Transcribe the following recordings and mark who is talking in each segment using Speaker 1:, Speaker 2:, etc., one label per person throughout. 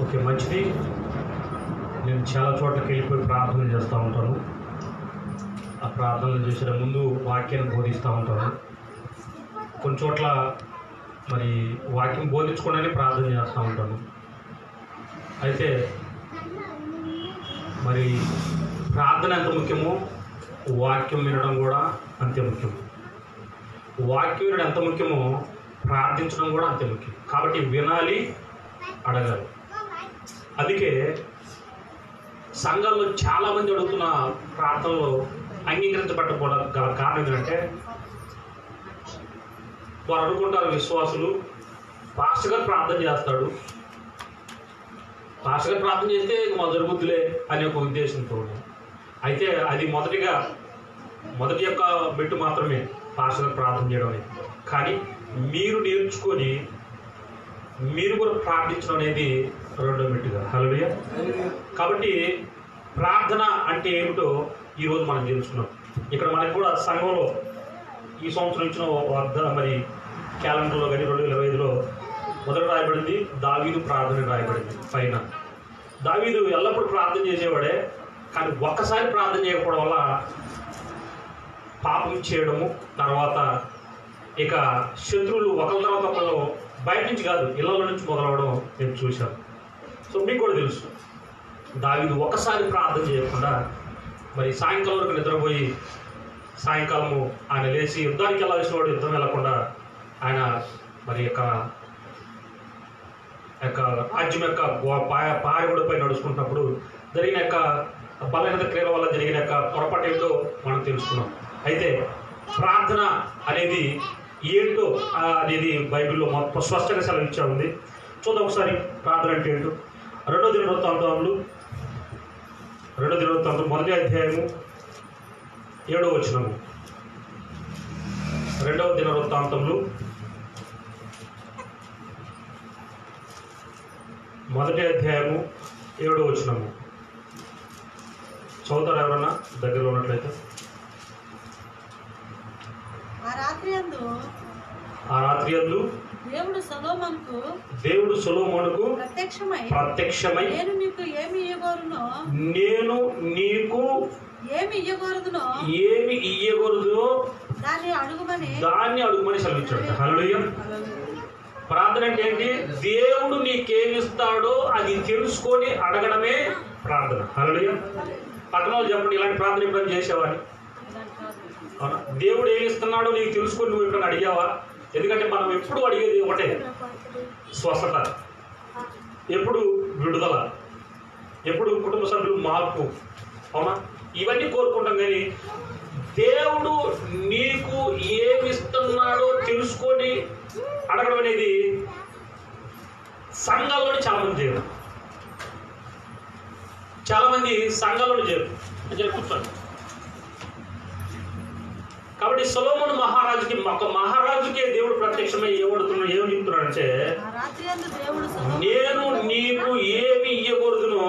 Speaker 1: Okay, మంచిది. నేను చాలా చోట్లకి వెళ్ళిపోయి ప్రార్థనలు చేస్తూ ఉంటాను. ఆ ప్రార్థనలు చేసే ముందు వాక్యాన్ని బోధిస్తూ ఉంటాను. కొన్ని చోట్ల మరి వాక్యం బోధించుకోవడానికి ప్రార్థన చేస్తూ ఉంటాను. అయితే మరి ప్రార్థన ఎంత ముఖ్యమో వాక్యం వినడం కూడా అంతే ముఖ్యం. వాక్యం వినడం ఎంత ముఖ్యమో ప్రార్థించడం కూడా అంతే ముఖ్యం. కాబట్టి వినాలి, అడగాలి. అందుకే సంఘాల్లో చాలామంది అడుగుతున్న ప్రార్థనలో అంగీకరించబడకపోవడం గల కారణం ఏంటంటే వారు అనుకుంటారు, విశ్వాసులు పాస్టర్ గారు ప్రార్థన చేస్తాడు, పాస్టర్ గారు ప్రార్థన చేస్తే మా జరుగుద్దులే అనే ఒక ఉద్దేశంతో. అయితే అది మొదటి యొక్క మెట్టు మాత్రమే పాస్టర్ గారు ప్రార్థన చేయడం అనేది. కానీ మీరు నేర్చుకొని మీరు కూడా ప్రార్థించడం అనేది రెండో మెట్టుగా. హల్లెలూయా. కాబట్టి ప్రార్థన అంటే ఏమిటో ఈరోజు మనం తెలుసుకున్నాం. ఇక్కడ మనకి కూడా సంఘంలో ఈ సంవత్సరం ఇచ్చిన మరి క్యాలెండర్లో కానీ 2025లో మొదట రాయబడింది దావీదు ప్రార్థన రాయబడింది. పైన దావీదు ఎల్లప్పుడూ ప్రార్థన చేసేవాడే, కానీ ఒక్కసారి ప్రార్థన చేయకపోవడం వల్ల పాపం చేయడము, తర్వాత ఇక శత్రువులు ఒకరి తర్వాత ఒకరు బయట నుంచి కాదు ఇళ్లలో నుంచి మొదలవడం నేను చూశాను. సో మీకు కూడా తెలుసు, దావీదు ఒకసారి ప్రార్థన చేయకుండా మరి సాయంకాలం వరకు నిద్రపోయి సాయంకాలము ఆయన లేచి యుద్ధానికి వెళ్ళాల్సిన వాడు యుద్ధం వెళ్ళకుండా ఆయన మరి యొక్క రాజ్యం యొక్క పాయగుడిపై నడుచుకుంటున్నప్పుడు జరిగిన యొక్క బలహీనత క్రియల వల్ల జరిగిన యొక్క పొరపాటు ఏంటో మనం తెలుసుకున్నాం. అయితే ప్రార్థన అనేది ఏంటో అనేది బైబిల్లో మొత్తం స్పష్టంగా సెలవిచ్చా ఉంది. చూద్దాం ఒకసారి ప్రార్థన అంటే ఏంటో. 2వ దినవృత్తాంతములు 1వ అధ్యాయము 7వ వచనము. 2వ దినవృత్తాంతములు 1వ అధ్యాయము 7వ వచనము. చదువుతారు ఎవరన్నా దగ్గరలో ఉన్నట్లయితే. ఆ రాత్రి యందు దేవుడు సొలొమోనుకు ప్రత్యక్షమై నేను నీకు ఏమి ఇయ్యకూడదో దాన్ని అడుగుమని సెలవిచ్చాడు. హల్లెలూయా. ప్రార్థన అంటే ఏంటి? దేవుడు నీకేమిస్తాడో అది తెలుసుకొని అడగడమే ప్రార్థన. హల్లెలూయా. పక్కన వాళ్ళు చెప్పండి, ఇలాంటి ప్రార్థన ఎప్పుడైనా చేసేవాడిని? అవునా? దేవుడు ఏమి ఇస్తున్నాడో నీకు తెలుసుకొని నువ్వు ఎప్పుడైనా అడిగావా? ఎందుకంటే మనం ఎప్పుడు అడిగేది ఒకటే, స్వస్థత, ఎప్పుడు విడుదల, ఎప్పుడు కుటుంబ సభ్యులు మార్పు. అవునా? ఇవన్నీ కోరుకుంటాం. కానీ దేవుడు నీకు ఏమిస్తున్నాడో తెలుసుకొని అడగడం అనేది సంఘాల్లోనే చాలామంది చేయరు. చాలామంది సంఘాల్లోనే చేయరు. కూర్చోండి. కాబట్టి సొలొమోను మహారాజుకే దేవుడు ప్రత్యక్షమై ఏమని చెప్తున్నాడంటే, నేను నీకు ఏమి ఇయ్యకూడదునో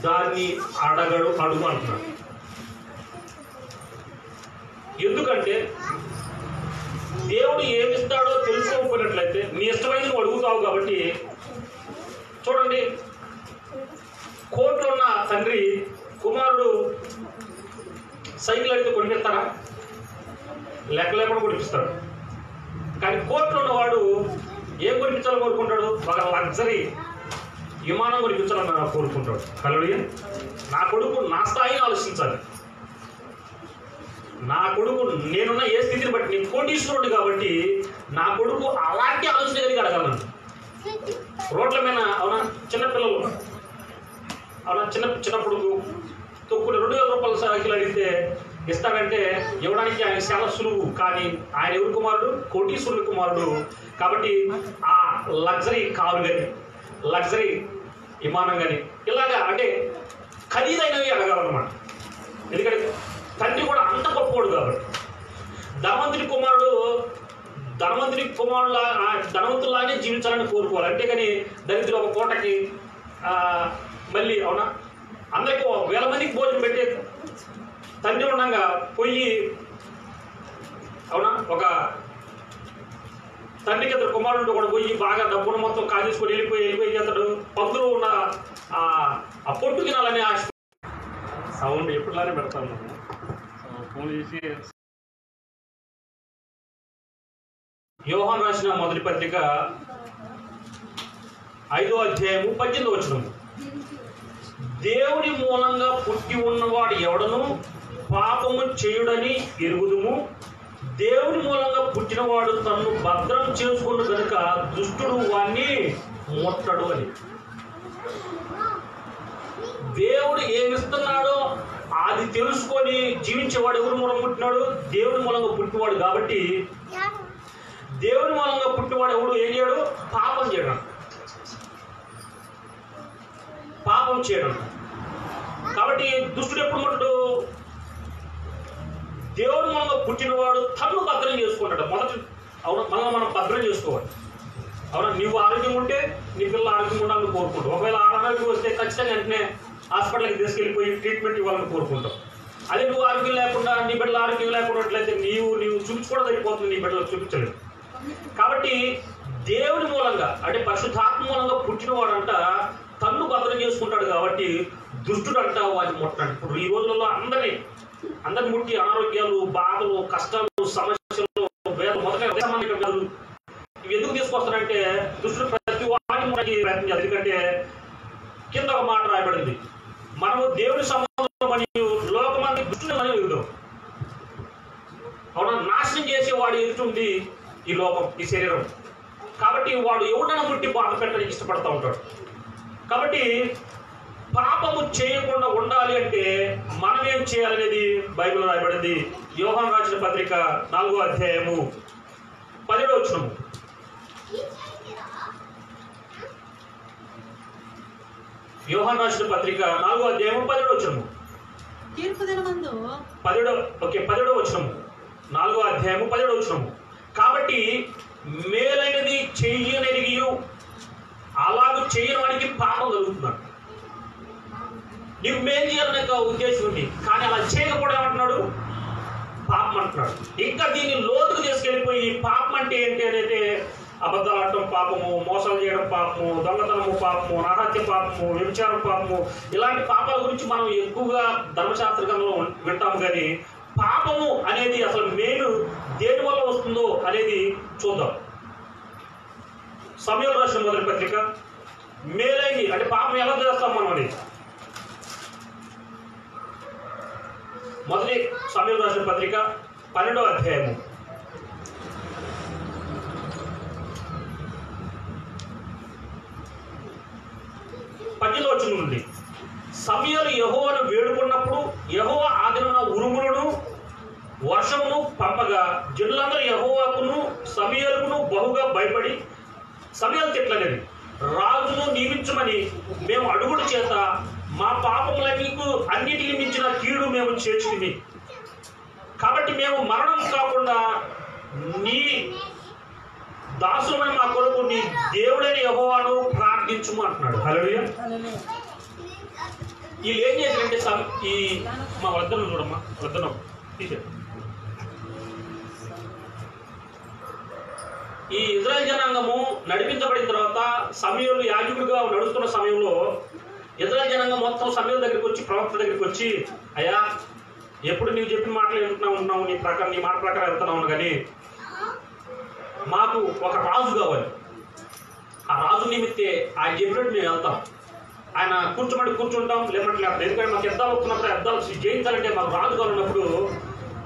Speaker 1: దాన్ని అడుగు అంటున్నాడు. ఎందుకంటే దేవుడు ఏమిస్తాడో తెలుసుకోకపోయినట్లయితే నీ ఇష్టమైంది నువ్వు అడుగుతావు. కాబట్టి చూడండి, కోర్టులో ఉన్న తండ్రి కుమారుడు సైకిల్ అడిగితే కొనిపిస్తారా? లెక్క లేకుండా కొనిపిస్తాడు. కానీ కోర్టులో ఉన్నవాడు ఏం కొనిపించాలని కోరుకుంటాడు? ఒక లగ్జరీ విమానం కొనిపించాలని కోరుకుంటాడు. హల్లెలూయా. నా కొడుకు నా స్థాయిని ఆలోచించాలి. నా కొడుకు నేనున్న ఏ స్థితిని బట్టి, నేను కోటీశ్వరుడు కాబట్టి నా కొడుకు అలాంటి ఆలోచన కలిగి అడగలను. రోడ్ల మీద అవునా చిన్నపిల్లలు అవునా చిన్నప్పుడు తొక్కుని 2000 రూపాయల సైకిల్ అడిగితే ఇస్తాడంటే ఇవ్వడానికి ఆయన చాలా సులువు. కానీ ఆయన ఎవరి కుమారుడు? కోటీశ్వరుడి కుమారుడు. కాబట్టి ఆ లగ్జరీ కారు కానీ లగ్జరీ విమానం కానీ ఇలాగా అంటే ఖరీదైనవి అడగాలన్నమాట. ఎందుకంటే తండ్రి కూడా అంత గొప్పవాడు కాబట్టి. ధనవంతులానే జీవించాలని కోరుకోవాలి. అంతేగాని దరిద్రులు ఒక పూటకి మళ్ళీ అవునా అందరికీ 1000 మందికి భోజనం పెట్టే తండ్రి ఉండగా పోయి అవునా ఒక తండ్రికి ఇద్దరు కుమారుడు ఒకటి పోయి బాగా డబ్బును మొత్తం కాజేసుకొని వెళ్ళిపోయి చేస్తాడు. పందులు ఉన్న ఆ పొట్టు తినాలని ఆశ.
Speaker 2: సౌండ్ ఎప్పుడులానే పెడతాను ఫోన్ చేసి.
Speaker 1: యోహాను రాసిన మొదటి పత్రిక 5వ అధ్యాయము 18వ వచనము. దేవుని మూలంగా పుట్టి ఉన్నవాడు ఎవడను పాపము చేయుడని ఎరుగుదుము. దేవుని మూలంగా పుట్టినవాడు తన్ను భద్రం చేసుకున్న కనుక దుష్టుడు వాణ్ణి ముట్టడు అని. దేవుడు ఏమిస్తున్నాడో అది తెలుసుకొని జీవించేవాడు ఎవరి మూలంగా పుట్టినాడు? దేవుని మూలంగా పుట్టినవాడు. కాబట్టి దేవుని మూలంగా పుట్టినవాడు ఎవడు ఏం చేయడు? పాపం చేయడం. పాపం చేయడం. కాబట్టి దుష్టుడు ఎప్పుడు ముట్టడు? దేవుని మూలంగా పుట్టినవాడు తన్ను భద్రం చేసుకుంటాడు. మొదటి అవునా, మనం భద్రం చేసుకోవాలి. అవునా, నువ్వు ఆరోగ్యం ఉంటే నీ పిల్లలు ఆరోగ్యం ఉండాలని కోరుకుంటావు. ఒకవేళ అనారోగ్యం వస్తే ఖచ్చితంగా వెంటనే హాస్పిటల్కి తీసుకెళ్ళిపోయి ట్రీట్మెంట్ ఇవ్వాలని కోరుకుంటాం. అదే నువ్వు ఆరోగ్యం లేకుండా నీ బిడ్డలు ఆరోగ్యం లేకున్నట్లయితే నీవు చూపించుకోవడం సరిపోతుంది, నీ బిడ్డలకు చూపించలేదు. కాబట్టి దేవుని మూలంగా అంటే పరిశుద్ధాత్మ మూలంగా పుట్టినవాడంట తన్ను భద్రం చేసుకుంటాడు. కాబట్టి దుష్టుడు అంట వాడిని ముట్టండి. ఇప్పుడు ఈ రోజులలో అందరిని ముట్టి అనారోగ్యాలు, బాధలు, కష్టాలు, సమస్యలు, మొదటి ఇవి ఎందుకు తీసుకొస్తాడంటే దుష్టుడు ప్రతి వాడిని మనకి ప్రయత్నం చేస్తారు. ఎందుకంటే కింద ఒక మాట రాయబడింది, మనము దేవుని సంబంధంలో మరియు లోకమంది దుష్టుని మనం ఎదుగుతాం. అవునా, నాశనం చేసేవాడు ఎదుగుతుంది ఈ లోకం, ఈ శరీరం. కాబట్టి వాడు ఎవడైనా ముట్టి బాధ పెట్టడానికి ఇష్టపడతా ఉంటాడు. కాబట్టి పాపము చేయకుండా ఉండాలి అంటే మనం ఏం చేయాలనేది బైబిల్లో రాయబడింది. యోహాను రాసిన పత్రిక 4వ అధ్యాయము 10వ వచనము. యోహాను రాసిన పత్రిక 4వ అధ్యాయము 10వ వచనము.
Speaker 3: తీర్పు దినమందు
Speaker 1: 10వ వచనము. 4వ అధ్యాయము 10వ వచనము. కాబట్టి మేలైనది చెయ్యనెరిగియు అలాగూ చేయని వాడికి పాపం కలుగుతున్నాడు. నీకు మేలు చేయాలనే ఉద్దేశం ఉంది, కానీ అలా చేయకపోవడం ఏమంటున్నాడు? పాపం అంటున్నాడు. ఇంకా దీన్ని లోతుకు తీసుకెళ్ళిపోయి పాపం అంటే ఏంటి అనేది అబద్ధాలు ఆడటం పాపము, మోసాలు చేయడం పాపము, దొంగతనము పాపము, నాహత్య పాపము, వ్యభిచారం పాపము, ఇలాంటి పాపాల గురించి మనం ఎక్కువగా ధర్మశాస్త్ర గ్రంథంలో వింటాము. కానీ పాపము అనేది అసలు మేలు దేని వల్ల వస్తుందో అనేది చూద్దాం. సమూయేలు రాసిన మొదటి పత్రిక మేలైంది అంటే పాపం ఎలా చేస్తాం మనం అని. మొదటి సమూయేలు రాసిన పత్రిక 12వ అధ్యాయము 18వ వచనం నుండి. సమూయేలు యెహోవాను వేడుకున్నప్పుడు యెహోవా ఆ దినమున ఉరుములను వర్షమును పంపగా జనులందరూ యెహోవాకును సమూయేలుకును బహుగా భయపడి సమూయేలు తిట్లనేది, రాజును నియమించమని మేము అడుగుడు చేత మా పాపములకు అన్నిటికి మించిన కీడు మేము చేర్చుకుని, కాబట్టి మేము మరణం కాకుండా నీ దాసులమైన మా కొరకు నీ దేవుడైన యెహోవాను ప్రార్థించుము అంటున్నాడు. హల్లెలూయా. వీళ్ళు ఏం చేశారంటే ఈ మా వద్దను చూడమ్మా, వద్దను తీసే ఈ ఇజ్రాయెల్ జనాంగము నడిపించబడిన తర్వాత సమూయేలు యాజకుడిగా నడుస్తున్న సమయంలో ఇజ్రాయెల్ జనాంగం మొత్తం సమూయేలు దగ్గరికి వచ్చి, ప్రవక్త దగ్గరికి వచ్చి, అయ్యా ఎప్పుడు నీవు చెప్పిన మాటలు ఉంటున్నావు, నీ మాట ప్రకారం వెళ్తున్నావు, కానీ మాకు ఒక రాజు కావాలి. ఆ రాజు నిమిత్తే ఆయన చెప్పినట్టు మేము వెళ్తాం, ఆయన కూర్చుంటాం, లేమంటే లేకపోతే. ఎందుకంటే మాకు యుద్ధాలు వస్తున్నప్పుడు యుద్ధాలు జయించాలంటే మాకు రాజు కావాలన్నప్పుడు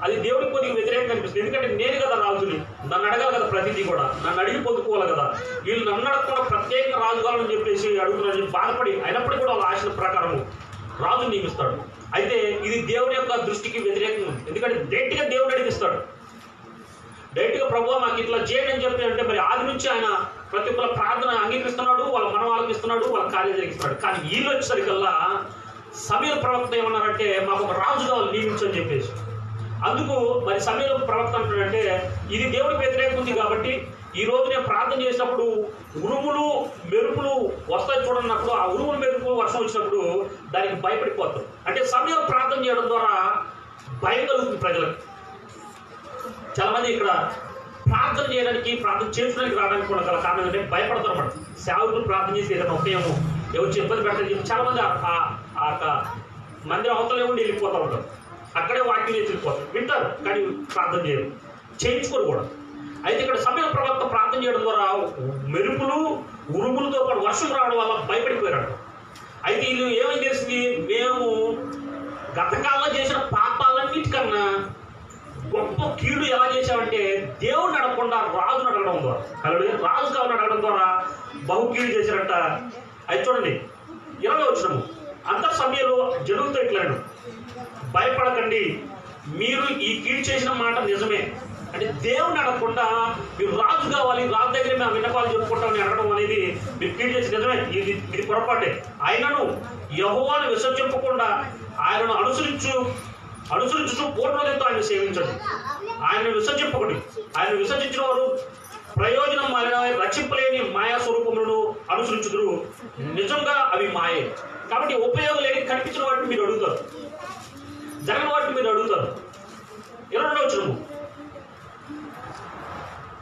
Speaker 1: అది దేవుడికి కొద్దిగా వ్యతిరేకంగా అనిపిస్తుంది. ఎందుకంటే నేను కదా రాజుని, నన్ను అడగాలి కదా, ప్రతిదీ కూడా నన్ను అడిగి పొందుకోవాలి కదా. వీళ్ళు నన్ను అడగకుండా ప్రత్యేకంగా రాజు కావాలని చెప్పేసి అడుగుతున్నారని బాధపడి అయినప్పటికీ కూడా వాళ్ళ ఆశల ప్రకారం రాజుని నియమిస్తాడు. అయితే ఇది దేవుని యొక్క దృష్టికి వ్యతిరేకంగా ఉంది. ఎందుకంటే డైరెక్ట్గా దేవుడు అడిగిస్తాడు, డైరెక్ట్గా ప్రభువా మాకు ఇట్లా చేయండి అని చెప్పి అంటే మరి ఆది నుంచి ఆయన ప్రతి ఒక్కళ్ళ ప్రార్థన అంగీకరిస్తున్నాడు, వాళ్ళ మనవాళ్ళకి ఇస్తున్నాడు, వాళ్ళ కార్యం జరిగిస్తున్నాడు. కానీ వీళ్ళు వచ్చేసరికల్లా సమూయేలు ప్రవక్త ఏమన్నారంటే మాకు ఒక రాజు కావాలి నియమించని చెప్పేసి. అందుకు మరి సమూయేలు ప్రవక్త అంటాడంటే ఇది దేవుడికి వ్యతిరేకం ఉంది కాబట్టి ఈ రోజు నేను ప్రార్థన చేసినప్పుడు ఉరుములు మెరుపులు వస్తాయి చూడన్నప్పుడు, ఆ ఉరుములు మెరుపులు వర్షం వచ్చినప్పుడు దానికి భయపడిపోతాం. అంటే సమూయేలు ప్రార్థన చేయడం ద్వారా భయం కలుగుతుంది ప్రజలకు. చాలా మంది ఇక్కడ ప్రార్థన చేయడానికి, ప్రార్థన చేసుకోవడానికి రావడానికి కూడా గల కారణం ఏంటంటే భయపడతారు అన్నమాట. సేవకులు ప్రార్థన చేసి ఏదైనా ఉపయోగం ఎవరు ఇబ్బంది పెట్టని చెప్పి చాలా మంది ఆ మందిరం అవతలే ఉండి వెళ్ళిపోతూ ఉంటారు. అక్కడే వాక్యం చేసి వెళ్ళిపోతారు, వింటారు కానీ ప్రార్థన చేయరు, చేయించుకోరు కూడా. అయితే ఇక్కడ సమయ ప్రవక్త ప్రార్థన చేయడం ద్వారా మెరుపులు ఉరుములతో పాటు వర్షం రావడం వల్ల భయపడిపోయారు. అయితే వీళ్ళు ఏమని తెలిసింది, మేము గతకాలంలో చేసిన పాపాలన్నిటికన్నా గొప్ప కీడు ఎలా చేశామంటే దేవుడిని అడగకుండా రాజును అడగడం ద్వారా, రాజు కావాలని అడగడం ద్వారా బహు కీడు చేశారంట. అది చూడండి 20వ వచనము, అంతటి సమయంలో జనులతో ఇట్లాను, భయపడకండి, మీరు ఈ కీడు చేసిన మాట నిజమే. అంటే దేవుని అడగకుండా మీరు రాజు కావాలి, రాజు దగ్గర మేము విన్నపాలు చెప్పుకుంటామని అడగడం అనేది మీరు కీడు చేసి నిజమే, ఇది పొరపాటే. ఆయనను యెహోవాను విసర్జింపకుండా ఆయనను అనుసరించు పూర్ణోదయంతో ఆయన సేవించండి. ఆయన విసర్జింపకండి. ఆయన విసర్జించిన వారు ప్రయోజనం మారిన రక్షింపలేని మాయా స్వరూపములను అనుసరించుదురు, నిజంగా అవి మాయే. కాబట్టి ఉపయోగం లేని కనిపించిన వాటిని మీరు అడుగుతారు, జరగని వాటిని మీరు అడుగుతారు. 22వ వచనము,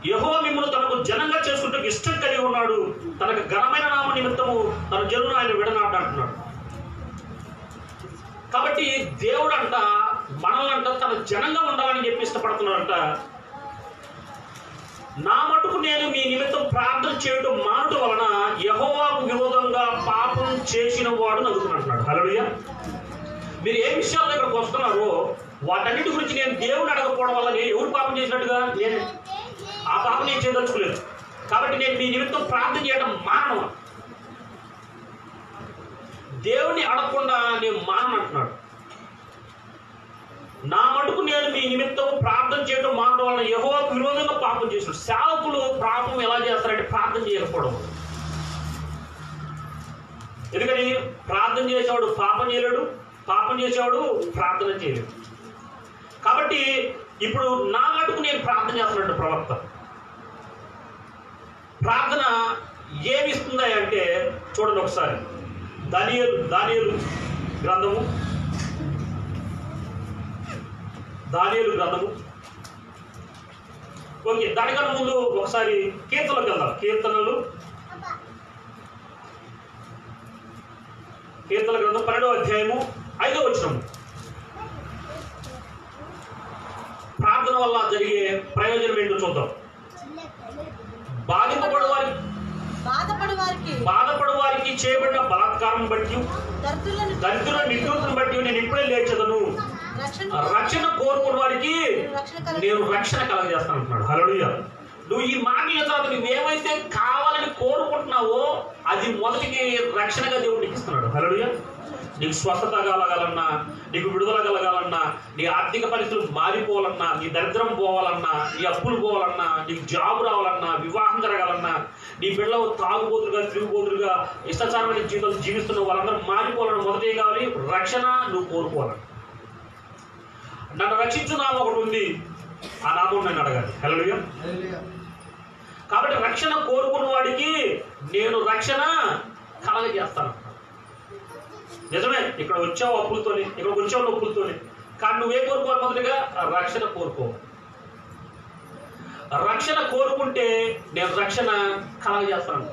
Speaker 1: యెహోవా మిమ్మల్ని తనకు జనంగా చేసుకుంటూ ఇష్టం కలిగి ఉన్నాడు, తనకు ఘనమైన నామ నిమిత్తము తన జనులను ఆయన విడనాట అంటున్నాడు. కాబట్టి దేవుడు అంట మనల్ని అంట తన జనంగా ఉండాలని చెప్పి ఇష్టపడుతున్నాడంట. నా మటుకు నేను మీ నిమిత్తం ప్రార్థన చేయడం మానడం వలన యెహోవాకు విరోధంగా పాపం చేసిన వాడు నవ్వుతున్నాడు. హల్లెలూయా. మీరు ఏ విషయాల్లో ఇక్కడికి వస్తున్నారో వాటన్నిటి గురించి నేను దేవుని అడగకపోవడం వల్ల నేను ఎవరు పాపం చేసినట్టుగా, నేను ఆ పాపం నేను చేయదలుచుకోలేదు. కాబట్టి నేను మీ నిమిత్తం ప్రార్థన చేయడం మానవ, దేవుని అడగకుండా నేను మానమంటున్నాడు. నా మటుకు నేను మీ నిమిత్తం ప్రార్థన చేయడం మానడం వలన యెహోవాకు విరోధంగా పాపం చేసిన. సేవకులు పాపం ఎలా చేస్తారంటే ప్రార్థన చేయకపోవడం. ఎందుకని ప్రార్థన చేసేవాడు పాపం చేయలేడు, పాపం చేసేవాడు ప్రార్థన చేయలేడు. కాబట్టి ఇప్పుడు నా మటుకు నేను ప్రార్థన చేస్తున్నట్టు ప్రవక్త ప్రార్థన ఏమిస్తుందా అంటే చూడండి ఒకసారి. దానియేలు గ్రంథము ఓకే, దానికన్నా ముందు ఒకసారి కీర్తనలకు వెళ్దాం. కీర్తన గ్రంథం 12వ అధ్యాయము 5వ వచనము. ప్రార్థన వల్ల జరిగే ప్రయోజనం ఏంటో చూద్దాం. బాధపడు వారికి చేయబడిన బలాత్కారం బట్టి, దరిద్రుల నిర్దోషులను బట్టి నేను ఇప్పుడే లేచదను. రక్షణ కోరుకున్న వారికి నేను రక్షణ కలగజేస్తాను అంటున్నాడు. హల్లెలూయా. నువ్వు ఈ మాటల తర్వాత నువ్వేమైతే కావాలని కోరుకుంటున్నావో అది మొదటికి రక్షణగా దేవుడు నీకు ఇస్తున్నాడు. హల్లెలూయా. నీకు స్వస్థత కలగాలన్నా, నీకు విడుదల కలగాలన్నా, నీ ఆర్థిక పరిస్థితులు మారిపోవాలన్నా, నీ దరిద్రం పోవాలన్నా, నీ అప్పులు పోవాలన్నా, నీకు జాబ్ రావాలన్నా, వివాహం జరగాలన్నా, నీ బిడ్డలు తాగుబోతులుగా తిరుగుబోతులుగా ఇష్టాచారమైన జీవితాలు జీవిస్తున్న వాళ్ళందరూ మారిపోవాలన్నా మొదటి ఏం కావాలి? రక్షణ నువ్వు కోరుకోవాలని. నన్ను రక్షించు నామం ఒకటి ఉంది, ఆ నామం నన్ను అడగాలి. హల్లెలూయా. కాబట్టి రక్షణ కోరుకున్న వాడికి నేను రక్షణ కలగజేస్తాను. నిజమే, ఇక్కడ వచ్చావు అప్పులతోనే, ఇక్కడికి వచ్చావు నొప్పులతోనే, కానీ నువ్వే కోరుకోవాలి? మొదటిగా రక్షణ కోరుకో. రక్షణ కోరుకుంటే నేను రక్షణ కలగజేస్తాను.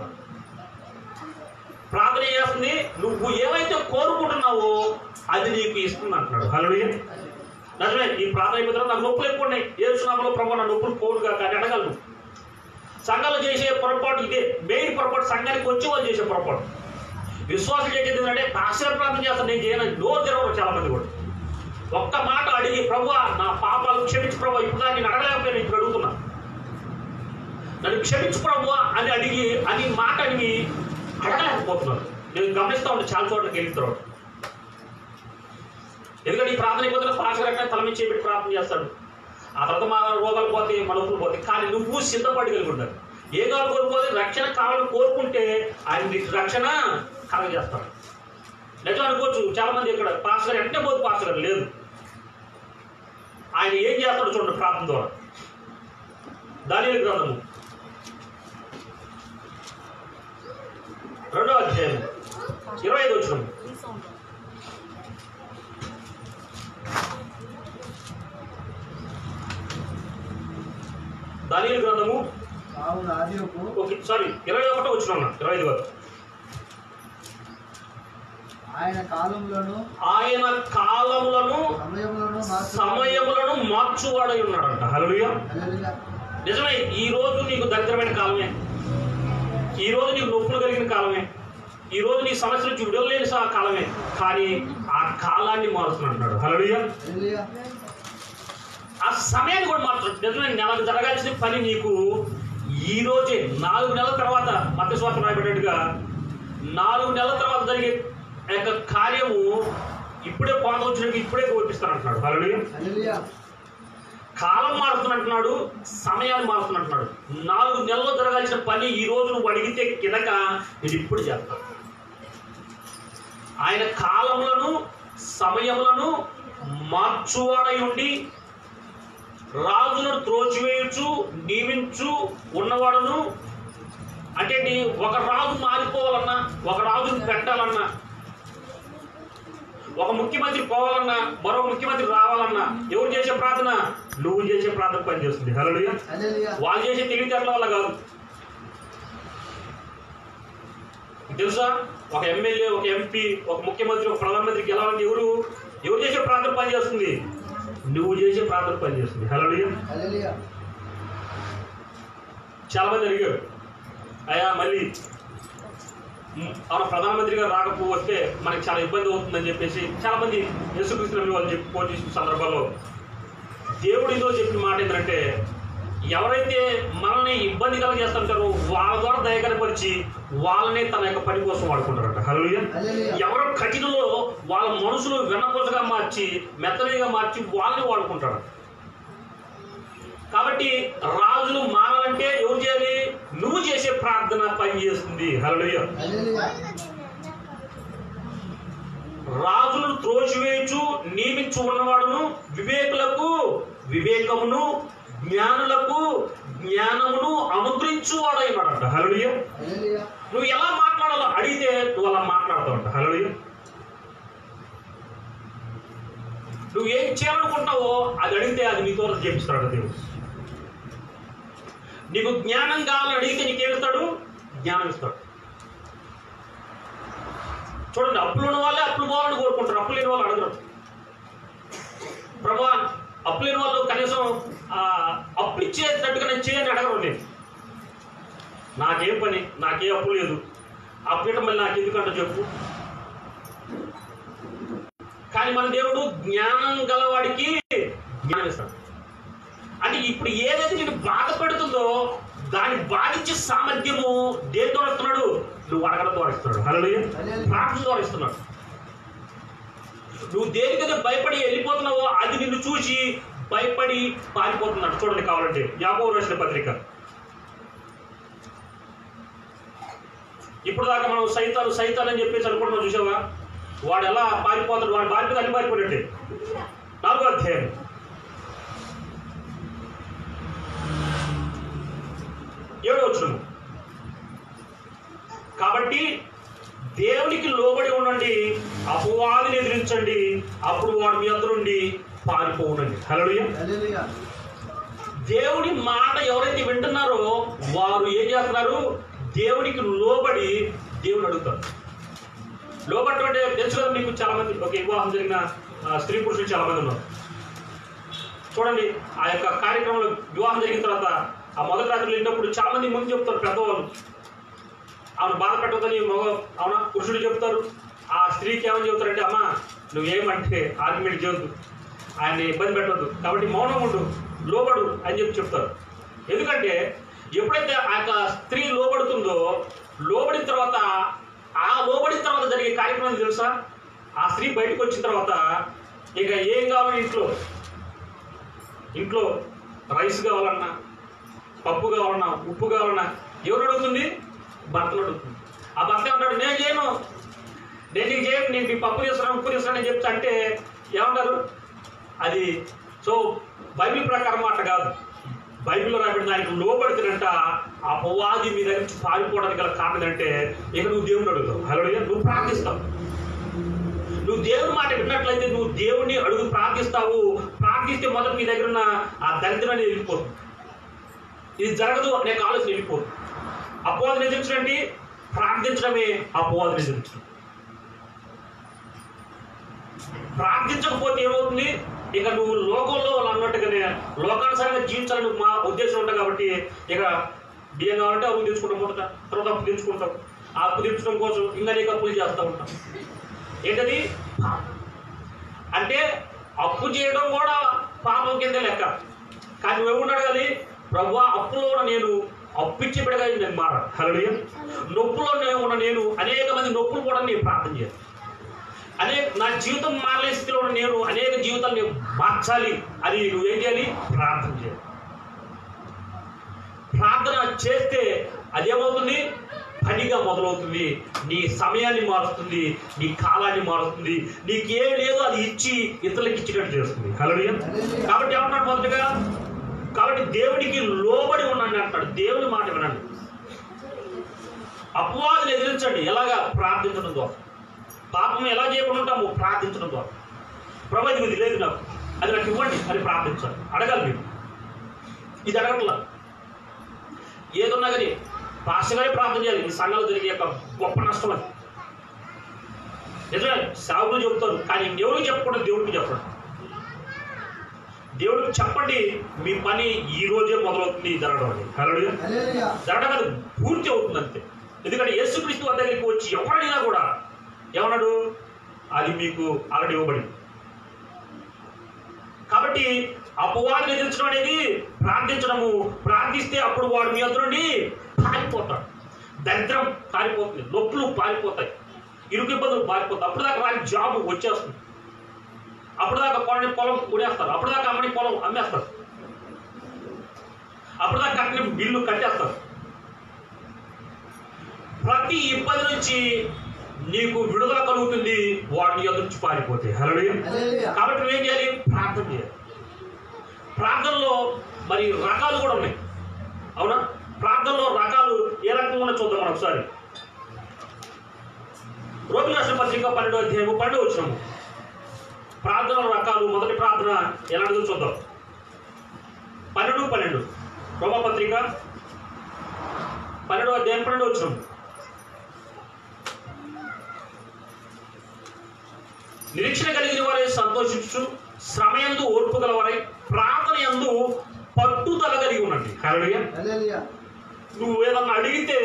Speaker 1: ప్రార్థన చేస్తుంది, నువ్వు ఏమైతే కోరుకుంటున్నావో అది నీకు ఇస్తుంది అంటున్నాడు. హల్లెలూయా. నిజమే, ఈ ప్రార్థన అయిపోయిన తర్వాత నాకు నొప్పులు ఎక్కువ ఉన్నాయి, యేసు నామములో ప్రభువా నా నొప్పులు పోవుగా కానీ అడగలను. సంఘాలు చేసే పొరపాటు ఇదే, మెయిన్ పొరపాటు. సంఘానికి వచ్చే వాళ్ళు చేసే పొరపాటు. విశ్వాసం చేసేది ఏంటంటే పాస్టర్ ప్రార్థన చేస్తాను, నేను చేయను, నోరు తెరవరు చాలా మంది కూడా. ఒక్క మాట అడిగి ప్రభువా నా పాపాలు క్షమించు ప్రభువా, ఇప్పుడు నేను అడగలేకపోయాను, ఇప్పుడు అడుగుతున్నా, నన్ను క్షమించు ప్రభువా అని అని మాట అడిగి అడగలేకపోతున్నారు. నేను గమనిస్తా ఉంటాను చాలా చోట్లకి వెళ్ళిన తర్వాత. ఎందుకంటే ఈ ప్రార్థన అయిపోతున్న పాస్టర్ అంటే తల మీద చేపెట్టి ప్రార్థన చేస్తాడు, ఆ తర్వాత మన రోగాలు పోతాయి, మన నొప్పులు పోతాయి. కానీ నువ్వు సిద్ధపడి కలిగి ఉండాలి. ఏ కావాలి కోరుకోవాలి? రక్షణ కావాలని కోరుకుంటే ఆయన నీకు రక్షణ కలగజేస్తాడు. నిజం అనుకోవచ్చు చాలా మంది, ఇక్కడ పాస్టర్ గారు అంటే పోదు, పాస్టర్ గారు లేదు. ఆయన ఏం చేస్తాడు చూడండి ప్రార్థన ద్వారా. దానియేలు గ్రంథము 2వ అధ్యాయం 25వ వచనం. దానియేలు గ్రంథము 21వ వచనం, 25 వరకు.
Speaker 4: ఆయన కాలములను
Speaker 1: సమయములను మార్చువాడై ఉన్నాడంట. హల్లెలూయా. నిజమే, ఈ రోజు నీకు దరిద్రమైన కాలమే, ఈ రోజు నీకు నొప్పులు కలిగిన కాలమే, ఈ రోజు నీ సమస్య నుంచి విడుదలలేని కాలమే, కానీ ఆ కాలాన్ని మారుస్తున్నట్టున్నాడు. హల్లెలూయా. ఆ సమయాన్ని కూడా మారుతున్నాడు. నిజమే, నెలకు జరగాల్సిన పని నీకు ఈ రోజే 4 నెలల తర్వాత, మత్తయి సువార్త రాయబడినట్టుగా 4 నెలల తర్వాత జరిగే యొక్క కార్యము ఇప్పుడే పాత వచ్చినట్టు ఇప్పుడే కోపిస్తానంటున్నాడు. హల్లెలూయా. కాలం మారుతున్నట్టున్నాడు, సమయాన్ని మారుతున్నట్టున్నాడు. 4 నెలల్లో జరగాల్సిన పని ఈ రోజు నువ్వు అడిగితే కిందక నేను ఇప్పుడు చేస్తాను. ఆయన కాలములను సమయములను మార్చువాడై ఉండి రాజులను త్రోచివేయచ్చు నియమించు ఉన్నవాడును. అంటే ఒక రాజు మారిపోవాలన్నా, ఒక రాజును పెట్టాలన్నా, ఒక ముఖ్యమంత్రి పోవాలన్నా, మరో ముఖ్యమంత్రి రావాలన్నా ఎవరు చేసే ప్రార్థన? నువ్వు చేసే ప్రార్థన పనిచేస్తుంది. హల్లెలూయా. వాళ్ళు చేసే తెలివితేటల వల్ల కాదు. తెలుసా, ఒక ఎమ్మెల్యే, ఒక ఎంపీ, ఒక ముఖ్యమంత్రి, ఒక ప్రధానమంత్రి గెలవాలంటే ఎవరు చేసే ప్రార్థన పనిచేస్తుంది? నువ్వు చేసే ప్రార్థన పనిచేస్తుంది. హల్లెలూయా. చాలా మంది అడిగారు, అయ్యా మళ్ళీ మన ప్రధానమంత్రి గారు రాకపోతే మనకి చాలా ఇబ్బంది అవుతుందని చెప్పేసి చాలా మంది యేసుక్రీస్తు వాళ్ళు చెప్పి ఫోన్ చేసిన సందర్భాల్లో దేవుడు ఏదో చెప్పిన మాట ఏంటంటే, ఎవరైతే మనల్ని ఇబ్బంది కలిగేస్తుంటారో వాళ్ళ ద్వారా దయకనపరిచి వాళ్ళనే తన యొక్క పని కోసం వాడుకుంటారట. హల్లెలూయా. ఎవరో కఠినలో వాళ్ళ మనసులు వెన్నపూసగా మార్చి మెత్తనిగా మార్చి వాళ్ళని వాడుకుంటారు. కాబట్టి రాజులు మారాలంటే ఎవరు చేయాలి? నువ్వు చేసే ప్రార్థన పని చేస్తుంది. హల్లెలూయా. రాజులను త్రోసివేయచ్చు నియమించు ఉన్నవాడును, వివేకులకు వివేకమును, జ్ఞానులకు జ్ఞానమును అనుగ్రహించువాడై ఉన్నాడంట. హల్లెలూయా. నువ్వు ఎలా మాట్లాడాలో అడిగితే నువ్వు అలా మాట్లాడతావంట. హల్లెలూయా. నువ్వు ఏం చేయాలనుకుంటున్నావో అది అడిగితే అది నీతో చేపిస్తాడు దేవుడు. నీకు జ్ఞానం కావాలని అడిగితే నీకేమిస్తాడు? జ్ఞానం ఇస్తాడు. చూడండి, అప్పులు ఉన్న వాళ్ళే అప్పులు పోవాలని కోరుకుంటారు, అప్పులు లేని వాళ్ళు అడగరు. ప్రభా, అప్పు లేని వాళ్ళు కనీసం అప్పు ఇచ్చేటట్టుగా నేను చేయని అడగరు. నేను నాకేం పని, నాకే అప్పు లేదు, అప్పు ఇవ్వడం మళ్ళీ నాకు ఎందుకంటే చెప్పు. కానీ మన దేవుడు జ్ఞానం గలవాడికి జ్ఞానం ఇస్తాడు. అంటే ఇప్పుడు ఏదైతే నేను బాధ పెడుతుందో దాన్ని బాధించే సామర్థ్యము దేని ద్వారా ఇస్తున్నాడు? నువ్వు అడగడం ద్వారా ఇస్తున్నాడు. హల్లెలూయా. ప్రార్థన ద్వారా ఇస్తున్నాడు. నువ్వు దేనికైతే భయపడి వెళ్ళిపోతున్నావో అది నిన్ను చూసి భయపడి పారిపోతున్నాడు. చూడండి కావాలంటే యాకోబు రాసిన పత్రిక. ఇప్పుడు దాకా మనం సైతాన్ అని చెప్పేసి అనుకుంటున్నాం, చూసావా? వాడు ఎలా పారిపోతాడు? వాడు పారిపోతే అన్ని పారిపోయినట్టే. 4వ అధ్యాయం 7వ వచనం. కాబట్టి దేవునికి లోబడి ఉండండి, అపవాదిని ఎదిరించండి, అప్పుడు వాడు మీ అందరి నుండి పారిపోవునండి. హల్లెలూయా. దేవుని మాట ఎవరైతే వింటున్నారో వారు ఏం చేస్తున్నారు? దేవునికి లోబడి దేవుని అడుగుతారు. లోబడటం అంటే తెలుసు కదా మీకు. చాలా మంది ఒక వివాహం జరిగిన స్త్రీ పురుషులు చాలా మంది ఉన్నారు. చూడండి, ఆ యొక్క కార్యక్రమంలో వివాహం జరిగిన తర్వాత ఆ మొదటి రాత్రులు వెళ్ళినప్పుడు చాలా మంది ముందు చెప్తారు పెద్దవాళ్ళు, ఆమెను బాధ పెట్టదని. అవునా, పురుషుడు చెప్తారు. ఆ స్త్రీకి ఏమని చెబుతారంటే, అమ్మా నువ్వేమంటే ఆర్గ్యుమెంట్ చేయొద్దు, ఆయన్ని ఇబ్బంది పెట్టవద్దు, కాబట్టి మౌనం ఉండు, లోబడు అని చెప్తారు. ఎందుకంటే ఎప్పుడైతే ఆ యొక్క స్త్రీ లోబడుతుందో, లోబడిన తర్వాత జరిగే కార్యక్రమం తెలుసా? ఆ స్త్రీ బయటకు వచ్చిన తర్వాత ఇక ఏం కావాలి, ఇంట్లో రైస్ కావాలన్నా, పప్పు కావాలన్నా, ఉప్పు కావాలన్నా ఎవరు అడుగుతుంది? భర్తను అడుగుతుంది. ఆ భర్త ఏమంటాడు? నేను చేయను, నేను మీ పప్పు చేస్తున్నాను, ఉప్పు చేస్తున్నాను అని చెప్తా అంటే ఏమంటారు? అది సో బైబిల్ ప్రకారం మాట కాదు. బైబిల్లో రాబడిన దానికి లోబడితేనంట అపవాది మీ దగ్గర నుంచి పారిపోవడానికి గల కారణం ఏంటంటే ఇక నువ్వు దేవుని అడుగుతావు. హల్లెలూయా. నువ్వు ప్రార్థిస్తావు. నువ్వు దేవుని మాట విన్నట్లయితే నువ్వు దేవుడిని అడుగు ప్రార్థిస్తావు. ప్రార్థిస్తే మొదట నీ దగ్గర ఉన్న ఆ దరిద్రాన్ని వెళ్ళిపోతుంది. ఇది జరగదు అనే ఆలోచన వెళ్ళిపోతుంది. అపవాదిని ఎదిరించడండి ప్రార్థించడమే అపవాదిని ఎదిరించడం. ప్రార్థించకపోతే ఏమవుతుంది? ఇక నువ్వు లోకంలో వాళ్ళు అన్నట్టుగానే లోకానుసారంగా జీవించాలని మా ఉద్దేశం ఉంటుంది కాబట్టి ఇక బియ్యం కావాలంటే అప్పు తెచ్చుకుంటాం, మొదట తర్వాత అప్పు తెచ్చుకుంటాం. ఆ అప్పు తెచ్చుకోవడం కోసం ఇంకా నీకు అప్పులు చేస్తూ ఉంటాం. ఏంటది? అంటే అప్పు చేయడం కూడా పాపం కింద లెక్క. కానీ నువ్వేమన్నా అడగాలి, ప్రభువా అప్పులో నేను అప్పు ఇచ్చే బిడ్డగా నేను మారాలి. హల్లెలూయా. నొప్పులో ఉన్న నేను అనేక మంది నొప్పులు కూడా నేను ప్రార్థన చేయాలి. నా జీవితం మారలే స్థితిలో నేను అనేక జీవితాలు నేను మార్చాలి. అది నువ్వేం చేయాలి? ప్రార్థన చేయాలి. ప్రార్థన చేస్తే అదేమవుతుంది? పనిగా మొదలవుతుంది. నీ సమయాన్ని మారుస్తుంది, నీ కాలాన్ని మారుస్తుంది. నీకేం లేదో అది ఇచ్చి ఇతరులకు ఇచ్చినట్టు చేస్తుంది. హల్లెలూయా. కాబట్టి ఏమంటాడు మొదటిగా? కాబట్టి దేవుడికి లోబడి ఉండండి అంటాడు. దేవుని మాట వినండి. అపవాదిని ఎదిరించండి. ఎలాగా? ప్రార్థించడం ద్వారా. పాపం ఎలా చేయకుండా ఉంటాము? ప్రార్థించడం ద్వారా. ప్రభు ఇది లేదు నాకు, అది నాకు ఇవ్వండి అని ప్రార్థించాలి. అడగాలి మీరు. ఇది అడగట్లా. ఏదున్నా కానీ పాస్టర్గానే ప్రార్థన చేయాలి. ఈ సంఘాలు జరిగే యొక్క గొప్ప నష్టం అది. నిజమే, సేవకులు చెబుతారు, కానీ ఎవరికి చెప్పకుండా దేవుడికి చెప్పండి. దేవుడికి చెప్పండి, మీ పని ఈ రోజే మొదలవుతుంది జరగడం అని. హల్లెలూయా. జరగడం అది పూర్తి అవుతుంది అంతే. ఎందుకంటే యేసుక్రీస్తు వారి దగ్గరికి వచ్చి ఎవరైనా కూడా ఏమన్నాడు? అది మీకు ఆల్రెడీ ఇవ్వబడింది. కాబట్టి అపవాదిని ఎదిరించడం అనేది ప్రార్థించడము. ప్రార్థిస్తే అప్పుడు వాడు మీ వద్ద నుండి పారిపోతాడు. దరిద్రం పారిపోతుంది, నొప్పులు పారిపోతాయి, ఇరుకు ఇబ్బందులు పారిపోతాయి. అప్పుడు దాకా వారికి జాబ్ వచ్చేస్తుంది. అప్పుడు దాకా కొనని పొలం కొనేస్తారు. అప్పుడు దాకా అమ్మని పొలం అమ్మేస్తారు. అప్పుడు దాకా కట్టిన బిల్లు కట్టేస్తారు. ప్రతి ఇబ్బంది నుంచి నీకు విడుదల కలుగుతుంది వాడిని ఎదుర్చి పారిపోతే. హల్లెలూయా. కాబట్టి నువ్వేం చేయాలి? ప్రార్థన చేయాలి. ప్రార్థనలో మరి రకాలు కూడా ఉన్నాయి. అవునా? ప్రార్థనలో రకాలు ఏ రకంగా ఉన్నా చూద్దాం మనం ఒకసారి. రోమిలకు రాసిన పత్రిక 12వ అధ్యాయము 12వ వచనము. ప్రార్థన రకాలు. మొదటి ప్రార్థన ఎలాంటిదో చూద్దాం. 12 రోమపత్రిక 12వ అధ్యాయం 12వ వచనము. నిరీక్షణ కలిగిన వారే సంతోషించు, శ్రమయందు ఓర్పు గలవారై, ప్రార్థన యందు పట్టుదల కలిగి ఉండండి. హల్లెలూయా. నువ్వు ఏదన్నా అడిగితే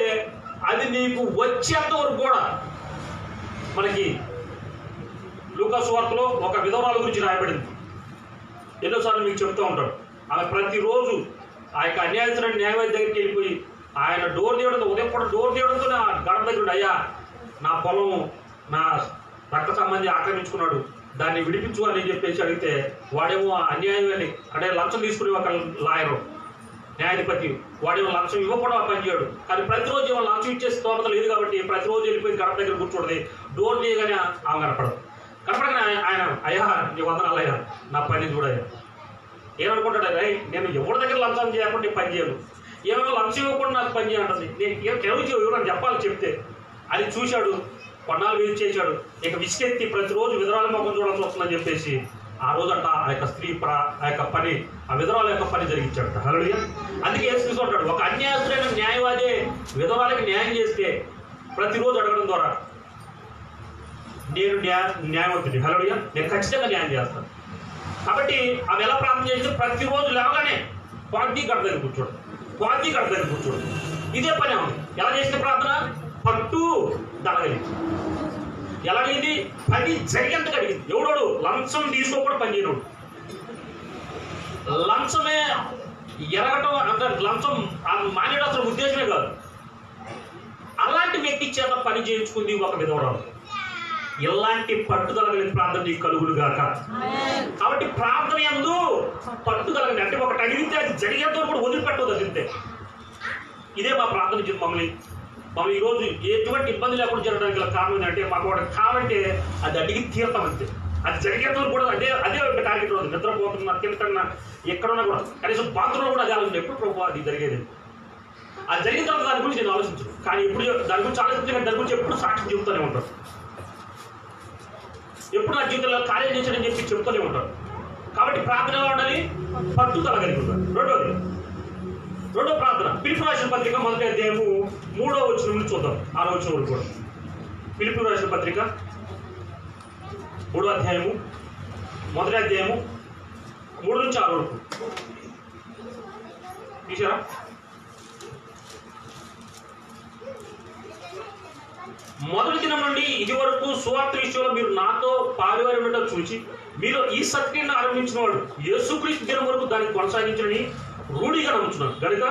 Speaker 1: అది నీకు వచ్చేంత వరకు కూడా. మనకి లూకా సువార్తలో ఒక విధవరాల గురించి రాయబడింది. ఎన్నోసార్లు మీకు చెప్తూ ఉంటాడు. ఆమె ప్రతిరోజు ఆ యొక్క అన్యాయస్తున్న న్యాయవాది దగ్గరికి వెళ్ళిపోయి ఆయన డోర్ తీయడంతో, ఉదయం పూట డోర్ తీయడంతో నా గడప దగ్గర, అయ్యా నా పొలం నా రక్త సంబంధి ఆక్రమించుకున్నాడు, దాన్ని విడిపించు అని చెప్పేసి అడిగితే వాడేమో అన్యాయం అని, అంటే లంచం తీసుకునే ఒక లాయరు న్యాయాధిపతి, వాడేమో లంచం ఇవ్వకుండా పని చేయడు. కానీ ప్రతిరోజు ఏమో లంచం ఇచ్చే స్తోమత లేదు కాబట్టి ప్రతిరోజు వెళ్ళిపోయి గడప దగ్గర కూర్చోడది. డోర్ తీయగానే ఆమె కనపడదు. కనపడగానే ఆయన, అయ్యా నీ వందనాలు అయ్యా, నా పని చూడయ్యా. ఏమనుకుంటాడు? అయ్యా నేను ఎవరి దగ్గర లంచం చేయకుండా పని చేయను, ఏమైనా లంచం ఇవ్వకుండా నాకు పని చేయంటుంది. నేను ఎవరైనా చెప్పాలి చెప్తే. అది చూశాడు, కొన్నాళ్ళు వేసి చేశాడు. ఇక విసికెత్తి ప్రతిరోజు విధరాల మొక్కలు చూడాల్సి వస్తుందని చెప్పేసి ఆ రోజంట ఆ యొక్క స్త్రీ ఆ యొక్క పని, ఆ విధరాల యొక్క పని జరిగించాడు. హల్లెలూయా. అందుకే యేసుక్రీస్తు అంటాడు, ఒక అన్యాయస్తుడైన న్యాయవాదే విధవాలకి న్యాయం చేస్తే ప్రతిరోజు అడగడం ద్వారా నేను న్యాయవంతుడి. హల్లెలూయా. నేను ఖచ్చితంగా న్యాయం చేస్తాను. కాబట్టి ఆమె ఎలా ప్రార్థన చేస్తే ప్రతిరోజు లేవగానే పార్టీ గడ్డ దగ్గర కూర్చోడు, పార్టీ గడ్డ దగ్గర కూర్చోడు. ఇదే పని ఆమె ఎలా చేసిన ప్రార్థన? పట్టు దళగలిగింది. ఎలాగైంది? పని జరిగేంత కలిగింది. ఎవడోడు లంచం తీసుకోకుండా పని చేయనోడు. లంచమే ఎరగటం అంటే లంచం మానేయడం అసలు ఉద్దేశమే కాదు. అలాంటి వ్యక్తి చేత పని చేయించుకుంది ఒక విధవరాలు. ఎలాంటి పట్టుదల కలిగిన ప్రార్థన నీకు కలుగును గాక. కాబట్టి ప్రార్థన యందు పట్టుదలగండి. అంటే ఒకటి అడిగితే అది జరిగేంత కూడా వదిలిపెట్టదు. అదింతే. ఇదే మా ప్రార్థన మమ్మల్ని ఈరోజు ఎటువంటి ఇబ్బంది లేకుండా జరగడానికి గల కారణం ఏంటంటే, మాకు ఒకటి కావాలంటే అది అడిగి తీరతాం అంతే. అది జరిగేంత కూడా అదే ఒక టార్గెట్ ఉంది. నిద్రపోతున్నా, తింటున్నా, ఎక్కడున్నా కూడా కనీసం బాత్రూంలో కూడా అది ఆలోచన. ఎప్పుడు ప్రభు అది జరిగేది? అది జరిగిన తర్వాత దాని గురించి నేను ఆలోచించను. కానీ ఎప్పుడు దాని గురించి ఆలోచించే దాని గురించి ఎప్పుడు సాక్షి చెబుతూనే ఉంటారు. ఎప్పుడు నా జీవితంలో కార్యం చేశాడని చెప్పి చెబుతూనే ఉంటారు. కాబట్టి ప్రార్థన ఎలా ఉండాలి? పట్టుదల కలిగి ఉండాలి. రెండో ప్రార్థన ఫిలిప్పీ రాసిన పత్రిక 1వ అధ్యాయము 3వ వచనం నుండి చూద్దాం. 6వ వచనం వరకు కూడా. ఫిలిప్పీ రాసిన పత్రిక 3వ అధ్యాయము 1వ అధ్యాయము 3 నుంచి 6 వరకు తీసారా? మొదటి దినం నుండి ఇది వరకు సువార్త విషయంలో మీరు నాతో పాలువారి ఉండటం చూచి మీరు ఈ సత్యాన్ని ఆరంభించిన వాడు యేసుక్రీస్తు దినం వరకు దాన్ని కొనసాగించని రూఢిగా నమ్ముతున్నాను కనుక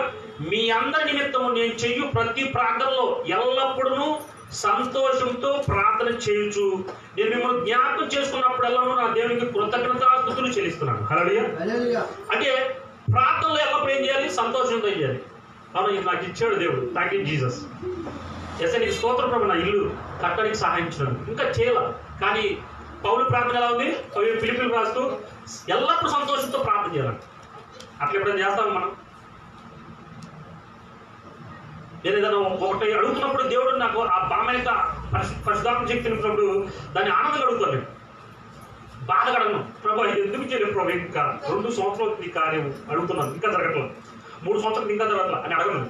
Speaker 1: మీ అందరి నిమిత్తము నేను చెయ్యు ప్రతి ప్రార్థనలో ఎల్లప్పుడూ సంతోషంతో ప్రార్థన చేయొచ్చు నేను మిమ్మల్ని జ్ఞాపకం చేసుకున్నప్పుడెల్లా నా దేవునికి కృతజ్ఞతాస్తుతులు చెల్లిస్తున్నాను. హల్లెలూయా. అంటే ప్రార్థనలో ఎల్లప్పుడు ఏం చేయాలి? సంతోషంతో చేయాలి. అవును, ఇది నాకు ఇచ్చాడు దేవుడు. Thank you Jesus. ఎస్ నీకు స్తోత్రం ప్రభు, నా ఇల్లు కట్టడానికి సహాయించడం ఇంకా చేయాల. కానీ పౌలు ప్రార్థన ఎలా ఉంది? ఫిలిప్పీయులకు రాస్తూ ఎల్లప్పుడూ సంతోషంతో ప్రార్థన చేయాలి. అట్లా ఎప్పుడైనా చేస్తాము మనం? నేను ఏదైనా ఒకటి అడుగుతున్నప్పుడు దేవుడు నాకు ఆ బలమైన పరిశుద్ధాత్మ శక్తి ఇచ్చినప్పుడు దాన్ని ఆనందంగా అడుగుతాను. నేను బాధగా అడగను, ప్రభు ఇది ఎందుకు చేయలేదు ప్రభు, ఇంకా 2 సంవత్సరాలు నీ కార్యం అడుగుతున్నాను, ఇంకా జరగట్లేదు, 3 సంవత్సరాలు ఇంకా జరగట్లేదు అని అడగను.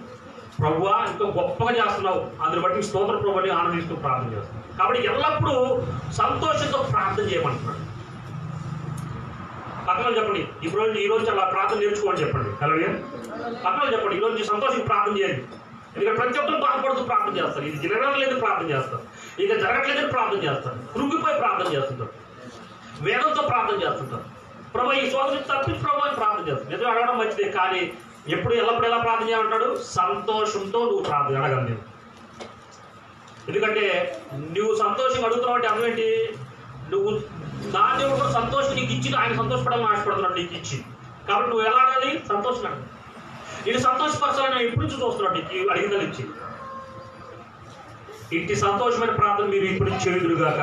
Speaker 1: ప్రభువా ఇంకా గొప్పగా చేస్తున్నావు, అందుని బట్టి స్తోత్ర ప్రభుని ఆనందిస్తూ ప్రార్థన చేస్తున్నావు. కాబట్టి ఎల్లప్పుడూ సంతోషంతో ప్రార్థన చేయమంటున్నాడు. పక్కన చెప్పండి, ఈ రోజు అలా ప్రార్థన నేర్చుకోమని చెప్పండి. హల్లెలూయా. పక్కన చెప్పండి, ఈ రోజు సంతోషంగా ప్రార్థన చేయండి. ఎందుకంటే ప్రతి ఒక్కరు బాధపడుతూ ప్రార్థన చేస్తారు. ఇది జరగట్లేదు ప్రార్థన చేస్తారు, ఇక జరగట్లేదని ప్రార్థన చేస్తారు, కృంగిపోయి ప్రార్థన చేస్తుంటారు, వేదంతో ప్రార్థన చేస్తుంటారు. ప్రభు ఈ సోదరుని తప్పించి ప్రభు అని ప్రార్థన చేస్తారు. ఎందుకు అడగడం మంచిదే, కానీ ఎల్లప్పుడు ఎలా ప్రార్థన చేయమంటాడు? సంతోషంతో నువ్వు ప్రార్థన అడగాలి. నేను ఎందుకంటే నువ్వు సంతోషంగా అడుగుతున్నావు అంటే అర్థం ఏంటి? నువ్వు నా దేవుడు సంతోషం నీకు ఇచ్చి ఆయన సంతోషపడాలని ఆశపడుతున్నాడు నీకు ఇచ్చి. కాబట్టి నువ్వు ఎలా అడగాలి? సంతోషం అడగాలి. నేను సంతోషపరచాలని నేను ఎప్పుడు నుంచి చూస్తున్నాడు నీకు అడిగిందని ఇచ్చి. ఇంటి సంతోషమైన ప్రార్థన మీరు ఇప్పుడు చేయుదురుగాక.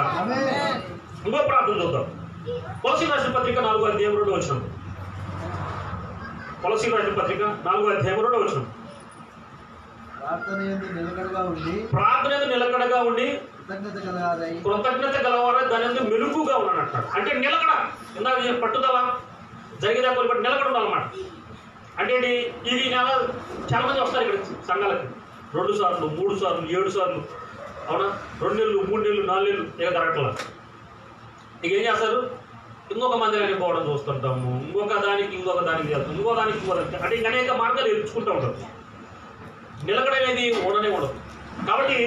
Speaker 1: ఇంకో ప్రార్థన చూద్దాం. కొలసీయులకు రాసిన పత్రిక 4వ అధ్యాయం 2వ వచనం. కొలసీయులకు రాసిన పత్రిక 4వ అధ్యాయం 2వ వచనం. ప్రార్థన నిలకడగా ఉండి కృతజ్ఞత గలవారా దాని మెలుగుగా ఉన్నాను అంటాడు. అంటే నిలకడ, ఇందాక పట్టుదల జరిగేదా కొన్ని నిలకడ ఉండాలన్నమాట. అంటే ఇది నెల చాలా మంది వస్తారు ఇక్కడ సంఘాలకి 2 సార్లు 3 సార్లు 7 సార్లు, అవునా, 2 నెలలు 3 నెలలు 4 నెలలు ఇక జరగట్లా. ఇక ఏం చేస్తారు? ఇంకొక మందిరానికి పోవడం చూస్తుంటాము, ఇంకొక దానికి చేస్తాం, ఇంకో దానికి అంటే ఇంక అనేక మార్గాలు ఎదుర్చుకుంటూ ఉంటాం. నిలకడ అనేది ఉండనే ఉండదు. కాబట్టి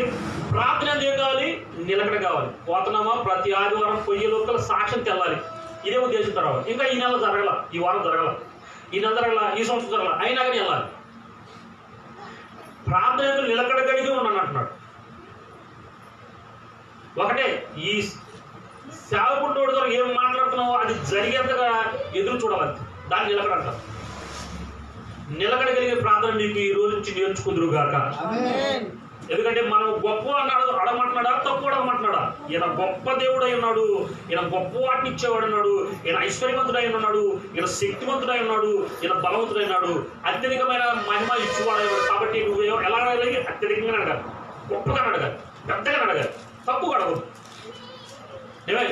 Speaker 1: ప్రార్థన ఏం కావాలి? నిలకడ కావాలి. పోతున్నామా ప్రతి ఆదివారం పొయ్యి లోకల సాక్ష్యం తెల్లాలి, ఇదే ఉద్దేశం రావాలి. ఇంకా ఈ నెల జరగల, ఈ వారం జరగల, ఈ నెల జరగల, ఈ సంవత్సరం జరగల, అయినా కానీ వెళ్ళాలి. ప్రార్థన నిలకడ గడిగి ఉన్నాను అంటున్నాడు. ఒకటే, ఈ సేవకుంటోడు ద్వారా ఏం మాట్లాడుతున్నావో అది జరిగేంతగా ఎదురు చూడాలి, దాన్ని నిలకడ అంటారు. నిలకడ కలిగే ప్రార్థన మీకు ఈ రోజు నుంచి నేర్చుకుందురుగాక. ఎందుకంటే మనం గొప్ప అన్నాడు అడగమంటున్నాడా, తప్పు అడగమంటున్నాడా? ఈయన గొప్ప దేవుడు అయి ఉన్నాడు, ఈయన గొప్ప వాటిని ఇచ్చేవాడు అన్నాడు, ఈయన ఐశ్వర్యవంతుడై ఉన్నాడు, ఈయన శక్తివంతుడై ఉన్నాడు, ఈయన బలవంతుడై ఉన్నాడు, అత్యధికమైన మహిమ ఇచ్చేవాడు. కాబట్టి నువ్వు ఎలా అడగాలి? అత్యధికంగా అడగాలి, గొప్పగా అడగాలి, పెద్దగా అడగాలి, తప్పుగా అడగదు.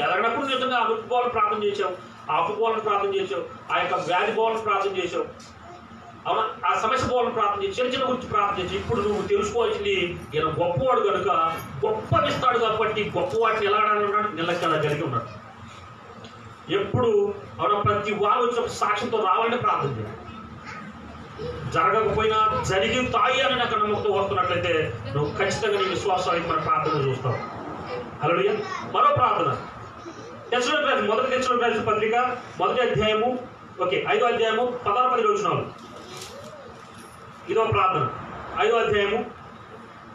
Speaker 1: అడగనప్పుడు నిజంగా అడుపుకోవాలని ప్రార్థన చేసావు, ఆపుకోవాలని ప్రార్థన చేసావు, ఆ యొక్క వ్యాధి పోవాలని ప్రార్థన చేసావు, అవునా, ఆ సమస్య పోవాలని ప్రార్థన చేసి చిన్న గురించి ప్రార్థన చేసి ఇప్పుడు నువ్వు తెలుసుకోవాల్సింది ఈయన గొప్పవాడు కనుక గొప్పనిస్తాడు కాబట్టి గొప్ప వాటిని ఎలా అడగన్నాడు? నిలకడ కలిగి ఉన్నాడు. ఎప్పుడు అవునా ప్రతి వారు వచ్చినప్పుడు సాక్ష్యంతో రావాలని ప్రార్థన చేయాలి. జరగకపోయినా జరిగి తాయి అని నాకు నమ్మకంతో వస్తున్నట్లయితే నువ్వు ఖచ్చితంగా నీ విశ్వాసానికి మన ప్రార్థన చూస్తావు. హల్లెలూయా. మరో ప్రార్థన మొదటి తెస్సలోనికీయులకు రాసిన పత్రిక 1వ అధ్యాయము 5వ అధ్యాయము 16-17 వచనాలు. ఇదో ప్రార్థన 5వ అధ్యాయము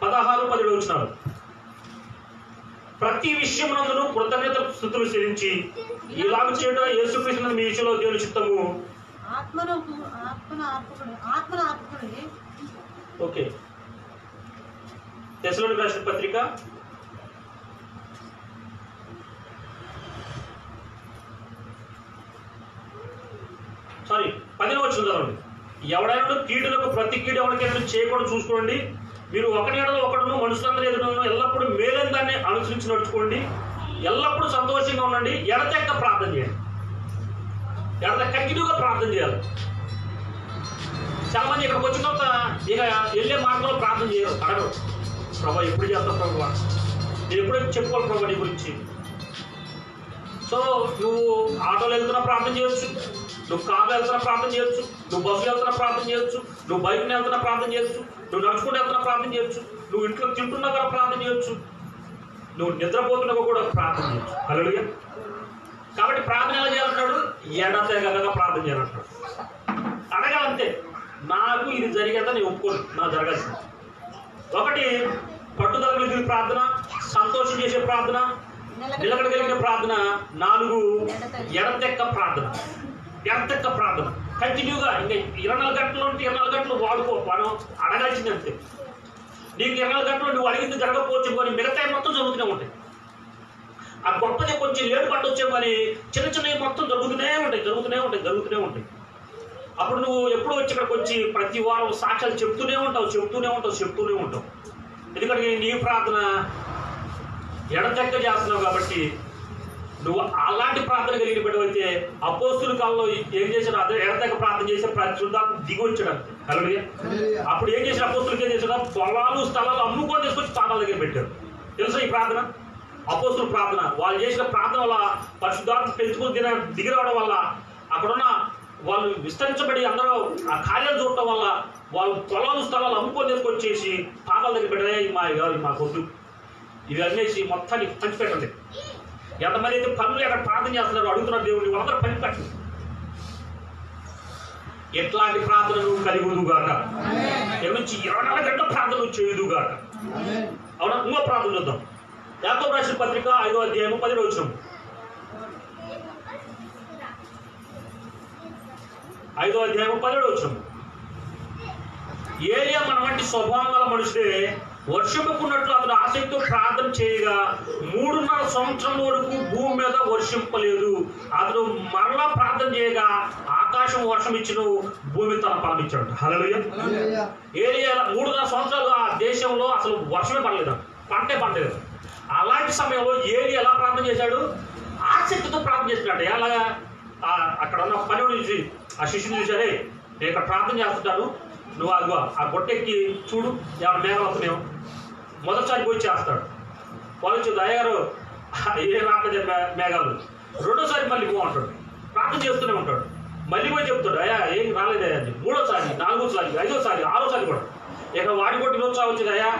Speaker 1: 16-17 వచనాలు. ప్రతి విషయమునందును కృతజ్ఞత స్తుతులు చెల్లించి ఇలాగ చేయడం యేసుక్రీస్తు మీ విషయంలో దేవుని చిత్తము. ఓకే, తెస్సలోనికీయులకు రాసిన పత్రిక 10వ వచనం చదవండి. ఎవడైనా కీడులకు ప్రతి కీడు ఎవరికైనా చేయకుండా చూసుకోండి. మీరు ఒకరి ఎడల ఒకడును మనుషులందరూ ఎదురును ఎల్లప్పుడూ మేలైన దాన్ని అనుసరించి నడుచుకోండి. ఎల్లప్పుడూ సంతోషంగా ఉండండి. ఎడతెక్క ప్రార్థన చేయండి. కంటిన్యూగా ప్రార్థన చేయాలి. చాలా మంది ఇక్కడికి వచ్చిన తర్వాత ఇక వెళ్ళే మార్గంలో ప్రార్థన చేయరు, అడగరు. ప్రభా ఎప్పుడు చేస్తావు ప్రభు, నేను ఎప్పుడైతే చెప్పుకోవాలి ప్రభు నీ గురించి. సో నువ్వు ఆటోలో వెళ్తున్నా ప్రార్థన చేయొచ్చు, నువ్వు కార్లో వెళ్తున్నా ప్రార్థన చేయొచ్చు, నువ్వు బస్సులో వెళ్తున్నా ప్రార్థన చేయొచ్చు, నువ్వు బైక్ని వెళ్తున్నా ప్రార్థన చేయొచ్చు, నువ్వు నడుచుకుంటూ వెళ్తున్నా ప్రార్థన చేయొచ్చు, నువ్వు ఇంట్లో తింటున్నా కూడా ప్రార్థన చేయొచ్చు, నువ్వు నిద్రపోతున్నా కూడా ప్రార్థన చేయొచ్చు. హల్లెలూయా. కాబట్టి ప్రార్థన ఎలా చేయాలంటాడు? ఎడతెగక ప్రార్థన చేయాలంటాడు. అడగాలంతే, నాకు ఇది జరిగేదని నేను ఒప్పుకోను, నాకు జరగాల్సింది. ఒకటి పట్టుదల కలిగిన ప్రార్థన, సంతోషం చేసే ప్రార్థన, నిలకడ కలిగిన ప్రార్థన. 4 ఎడతెక్క ప్రార్థన. ఎడతెక్క ప్రార్థన కంటిన్యూగా ఇంకా 24 గంటలు ఉంటే 24 గంటలు వాడుకో, మనం అడగాల్సింది అంతే. నీకు 24 గంటలు నువ్వు అడిగింది జరగకపోవచ్చు కానీ మిగతా మొత్తం జరుగుతూనే ఉంటాయి. ఆ గొప్పది కొంచెం లేటు పట్టొచ్చే కానీ చిన్న చిన్నవి మొత్తం జరుగుతూనే ఉంటాయి. అప్పుడు నువ్వు ఎప్పుడు వచ్చి ఇక్కడికి వచ్చి ప్రతి వారం సాక్ష్యాలు చెప్తూనే ఉంటావు. ఎందుకంటే నీ ప్రార్థన ఎడతెక్క చేస్తున్నావు కాబట్టి నువ్వు అలాంటి ప్రార్థన కలిగిన బిడ్డవైతే అపోస్తుల కాలంలో ఏం చేశారు? అదే ఎడతెక్క ప్రార్థన చేసే పరిశుద్ధాత్మ దిగి వచ్చాడు. హల్లెలూయా. అప్పుడు ఏం చేశారు? అపోస్తులకి ఏం చేశారు? పొలాలు స్థలాలు అమ్ముకొని తీసుకొచ్చి పాదాల దగ్గర పెట్టారు. తెలుసా ఈ ప్రార్థన? అపోస్తుల ప్రార్థన. వాళ్ళు చేసిన ప్రార్థన వల్ల పరిశుద్ధాత్మ పెంచుకుని దిగి రావడం వల్ల అక్కడున్న వాళ్ళు విస్తరించబడి అందరూ ఆ కార్యాలు చూడటం వల్ల వాళ్ళు పొలాలు స్థలాలు అమ్ముకొని తీసుకొచ్చేసి పాదాల దగ్గర పెట్టే మా కొద్దు ఇవి అన్నేసి మొత్తాన్ని పంచిపెట్టండి. ఎంతమంది అయితే పనులు ఎక్కడ ప్రార్థన చేస్తున్నారు అడుగుతున్నారు దేవుడిని, వాళ్ళందరూ పంచిపెట్టండి. ఎట్లాంటి ప్రార్థన నువ్వు కలిగుదుగాక, ఎక్కడి నుంచి 24 గంటల ప్రార్థన నువ్వు చేయుదుగాక. అవునా? ఇంకో ప్రార్థన చూద్దాం. యాకోబు రాసిన పత్రిక 5వ అధ్యాయము 10వ వచనం. 5వ అధ్యాయము 10వ వచనం. ఏలియా మన వంటి స్వభావం గల మనుషుడే వర్షింపుకున్నట్లు అతను ఆసక్తితో ప్రార్థన చేయగా 3.5 సంవత్సరం వరకు భూమి మీద వర్షింపలేదు. అతను మరలా ప్రార్థన చేయగా ఆకాశం వర్షం ఇచ్చిన భూమి తన ఫలమిచ్చాడు. హల్లెలూయా. ఏలియా 3.5 సంవత్సరాలు ఆ దేశంలో అసలు వర్షమే పడలేదు, పంటే పండలేదు. అలాంటి సమయంలో ఏలియా ఎలా ప్రార్థన చేశాడు? ఆసక్తితో ప్రార్థన చేస్తున్నాడు. ఎలాగా? అక్కడ ఉన్న పనివాడు చూసి ఆ శిష్యుని చూసారే, నేను ఇక్కడ ప్రార్థన చేస్తుంటాను, నువ్వు అదిగో ఆ గొట్టెక్కి చూడు ఏమైనా మేఘాలు వస్తున్నాయో. మొదటిసారి పోయి చేస్తాడు. వాళ్ళు అయ్యగారు ఏం రావట్లేదు మేఘాలు. రెండోసారి మళ్ళీ పో అంటాడు. ప్రార్థన చేస్తూనే ఉంటాడు. మళ్ళీ పోయి చెప్తాడు, అయ్యా ఏం రాలేదే అని. 3వసారి, 4వసారి, 5వసారి, 6వసారి కూడా. ఇక వాడి కొట్టి రోజు వచ్చింది, అయ్యా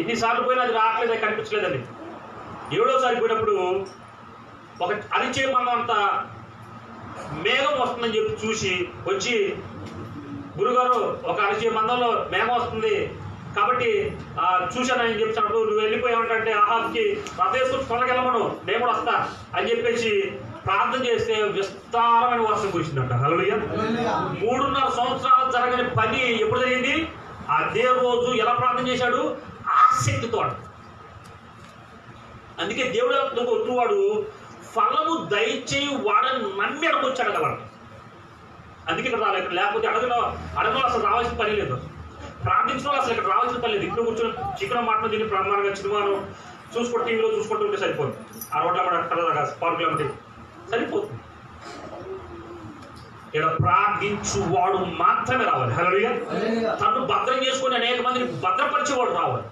Speaker 1: ఎన్నిసార్లు పోయినా అది రావట్లేదే, కనిపించలేదండి. 7వసారి పోయినప్పుడు ఒక అరిచే మందంతా మేఘం వస్తుందని చెప్పి చూసి వచ్చి, గురుగారు ఒక అరిచే మందంలో మేఘం వస్తుంది కాబట్టి చూశానని చెప్పినప్పుడు నువ్వు వెళ్ళిపోయావంటే ఆహాబ్కి రథేసుకుని కొనగెళ్ళమను, నేను కూడా వస్తా అని చెప్పేసి ప్రార్థన చేస్తే విస్తారమైన వర్షం కురిసిందంట. హల్లెలూయా. 3.5 సంవత్సరాలు జరగని పని ఎప్పుడు జరిగింది? అదే రోజు. ఎలా ప్రార్థన చేశాడు? ఆసక్తితో. అందుకే దేవుడు వాడు ఫలము దయచేయి వాడని నమ్మి అడగొచ్చాడు కదా. అందుకే ఇక్కడ రాలేదు. లేకపోతే అడగలో అసలు రావాల్సిన పని లేదు. ప్రార్థించడం అసలు ఇక్కడ రావాల్సిన పని లేదు. ఇప్పుడు కూర్చొని చికెన్ మటన్ తిని ప్రమాణంగా సినిమాను చూసుకుంటూ టీవీలో చూసుకుంటూ ఉంటే సరిపోతుంది. ఆ రోడ్ల కూడా పార్కులు అంటే సరిపోతుంది. ఇక్కడ ప్రార్థించువాడు మాత్రమే రావాలి. హల్లెలూయా. తను భద్రం చేసుకొని అనేక మందిని భద్రపరిచేవాడు రావాలి.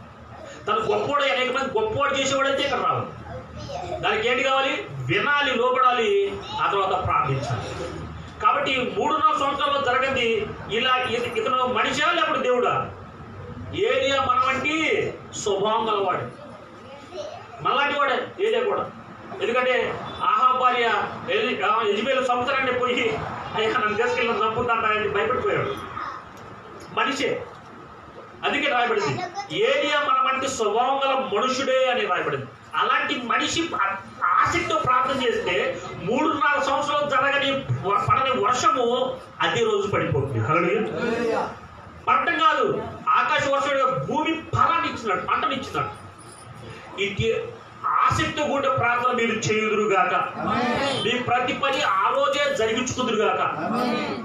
Speaker 1: తను గొప్పవాడు అనేక మంది గొప్పవాడు చేసేవాడైతే ఇక్కడ రావాలి. దానికి ఏంటి కావాలి? వినాలి, లోపడాలి, ఆ తర్వాత ప్రార్థించాలి. కాబట్టి 3.5 సంవత్సరాల్లో జరగండి. ఇలా ఇతను మనిషా లేకపోతే దేవుడా? ఏలియా మన వంటి స్వభావం గలవాడు, మనలాంటి వాడే ఏలియా కూడా. ఎందుకంటే ఆహాబు భార్య యెజబెలు చంపుతానంటే పోయి అయ్యా నన్ను తీసుకెళ్ళిన చంపుతాంటానని భయపడిపోయాడు. మనిషే. అందుకే రాయబడింది ఏలియా మన వంటి స్వభావం గల మనుషుడే అని రాయబడింది. అలాంటి మనిషి ఆసక్తితో ప్రార్థన చేస్తే 3.5 సంవత్సరాలు జరగని పడని వర్షము అదే రోజు పడిపోతుంది. హల్లెలూయా. పడటం కాదు, ఆకాశ వర్షుడు భూమి ఫలాన్ని ఇచ్చినాడు, పంటను ఇచ్చినాడు. ఇది ఆసక్తితో కూడిన ప్రార్థన మీరు చేయుదురుగాక. మీ ప్రతి పని ఆ రోజే జరిగించుకుందురుగాక.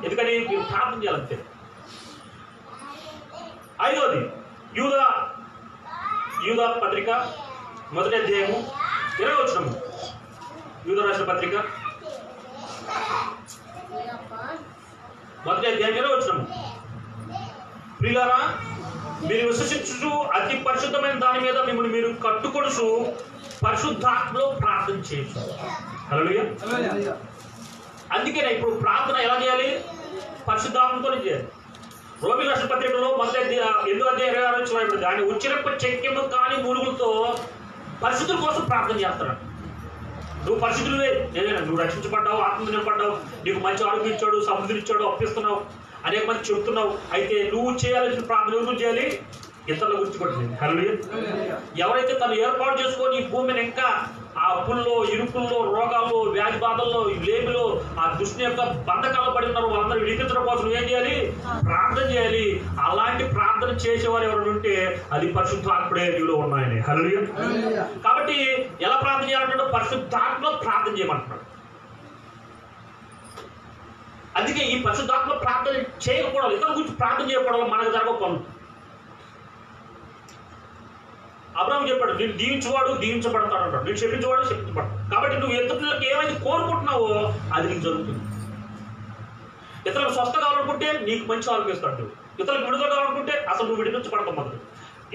Speaker 1: ఎందుకని మీరు ప్రార్థన చేయాలంతే. 5వది యూదా పత్రిక 1వ అధ్యాయము 20వ వచనము. యూదా రాసిన పత్రిక 1వ అధ్యాయం 20వ వచనము. ప్రియులారా, మీరు విశ్వసించుచు అతి పరిశుద్ధమైన దాని మీద మిమ్మల్ని మీరు కట్టుకొనుచు పరిశుద్ధాత్మలో ప్రార్థన చేయొచ్చు. హల్లెలూయా. అందుకే ఇప్పుడు ప్రార్థన ఎలా చేయాలి? పరిశుద్ధాత్మతోనే చేయాలి. రోమీయుల రాసిన పత్రికలో 8:26 ఆయన ఉచ్చిరప్ప చెక్కెము కాని మూలుగులతో పరిశుద్ధుల కోసం ప్రార్థన చేస్తాడు. నువ్వు పరిశుద్ధులవే, ఏదైనా నువ్వు రక్షించబడ్డావు, ఆత్మ నింపబడ్డావు, నీకు మంచి ఆరోగ్యం ఇచ్చాడు, సముద్రం ఇచ్చాడు, అప్పిస్తున్నావు, అనేక మంది చెప్తున్నావు. అయితే నువ్వు చేయాల్సిన ప్రార్థన ఎవరు చేయాలి? ఇతరుల గురించి కొట్టింది. హల్లెలూయా. ఎవరైతే తను ఏర్పాటు చేసుకొని ఈ భూమిని ఇంకా ఆ అప్పుల్లో, ఇరుకుల్లో, రోగాల్లో, వ్యాధి బాధల్లో, లేమిలో, ఆ దుష్టి యొక్క బంధకాల్లో పడి ఉన్నారు, వాళ్ళందరూ విడిపించడం కోసం ఏం చేయాలి? ప్రార్థన చేయాలి. అలాంటి ప్రార్థన చేసేవారు ఎవరు ఉంటే అది పరిశుద్ధాత్ముడే నీలో ఉన్నాయని. హల్లెలూయా. కాబట్టి ఎలా ప్రార్థన చేయాలంటే పరిశుద్ధాత్మలో ప్రార్థన చేయమంటున్నాడు. అందుకే ఈ పరిశుద్ధాత్మలో ప్రార్థన చేయకపోవడం, ఇతరుల గురించి ప్రార్థన చేయకపోవడం మనకు జరగవు పనులు. అబ్రాహాము చెప్పాడు, నేను దీవించేవాడు దీవించబడతాడు అంటాడు, నేను క్షమించేవాడు క్షమించబడతాడు. కాబట్టి నువ్వు ఇతరులకు ఏమైతే కోరుకుంటున్నావో అది నీకు జరుగుతుంది. ఇతరులకు స్వస్థ కావాలనుకుంటే నీకు మంచి ఆరోగ్యం ఇస్తాడు. ఇతరులకు విడుదల కావాలనుకుంటే అసలు నువ్వు విడిపించబడతావు. మొదలు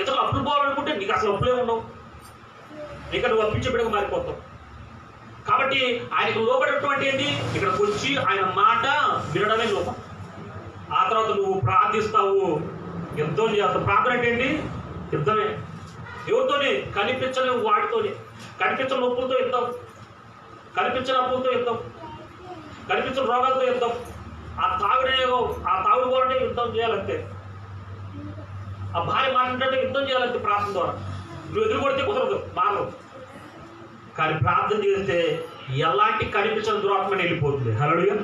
Speaker 1: ఇతరులు అప్పులు పోవాలనుకుంటే నీకు అసలు అప్పులే ఉండవు, ఇక నువ్వు అప్పించే బిడ్డగా మారిపోతావు. కాబట్టి ఆయనకు లోబడినటువంటి ఏంటి? ఇక్కడికి వచ్చి ఆయన మాట వినడమే లోపం. ఆ తర్వాత నువ్వు ప్రార్థిస్తావు, యుద్ధం చేస్తావు. ప్రార్థన అంటే ఏంటి? యుద్ధమే. ఎవరితోనే? కనిపించని వాటితోనే. కనిపించిన నొప్పులతో యుద్ధం, కనిపించిన అప్పులతో యుద్ధం, కనిపించిన రోగాలతో యుద్ధం. ఆ తాగుడు పోవాలంటే యుద్ధం చేయాలంటే, ఆ భార్య మాట్లాడే యుద్ధం చేయాలంటే ప్రార్థన ద్వారా. నువ్వు ఎదురుకొడితే కుదరదు, మానవు. కానీ ప్రార్థన చేస్తే ఎలాంటి కనిపించిన దురాత్మని వెళ్ళిపోతుంది. హల్లెలూయా.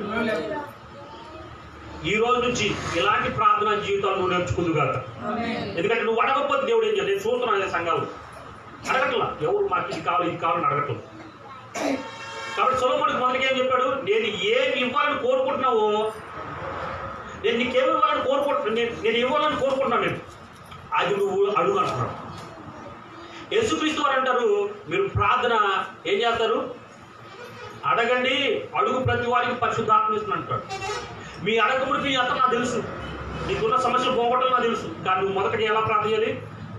Speaker 1: ఈ రోజు నుంచి ఇలాంటి ప్రార్థన జీవితాలు నువ్వు నేర్చుకుందుగాక. ఎందుకంటే నువ్వు అడగకపోతే దేవుడు ఏం చేయాలి? నేను చూస్తున్నాను సంఘాలు అడగట్లా, ఎవరు మాకు ఇది కావాలి ఇది కావాలని అడగట్లేదు. కాబట్టి సొలొమోనుకు మొదటికి ఏం చెప్పాడు? నేను ఏమి ఇవ్వాలని కోరుకుంటున్నావో, నేను నీకేమి ఇవ్వాలని నేను ఇవ్వాలని కోరుకుంటున్నాను, నేను అది నువ్వు అడుగు అంటున్నాడు. యేసుక్రీస్తు వారు అంటారు, మీరు ప్రార్థన ఏం చేస్తారు? అడగండి, అడుగు ప్రతి వారికి పరిశుద్ధాత్మ ఇస్తుంది అంటాడు. మీ అడగముడికి మీ అంతా నాకు తెలుసు, నీకున్న సమస్యలు పోగొట్టడం నాకు తెలుసు. కానీ నువ్వు మొదటికి ఎలా ప్రార్థన చేయాలి?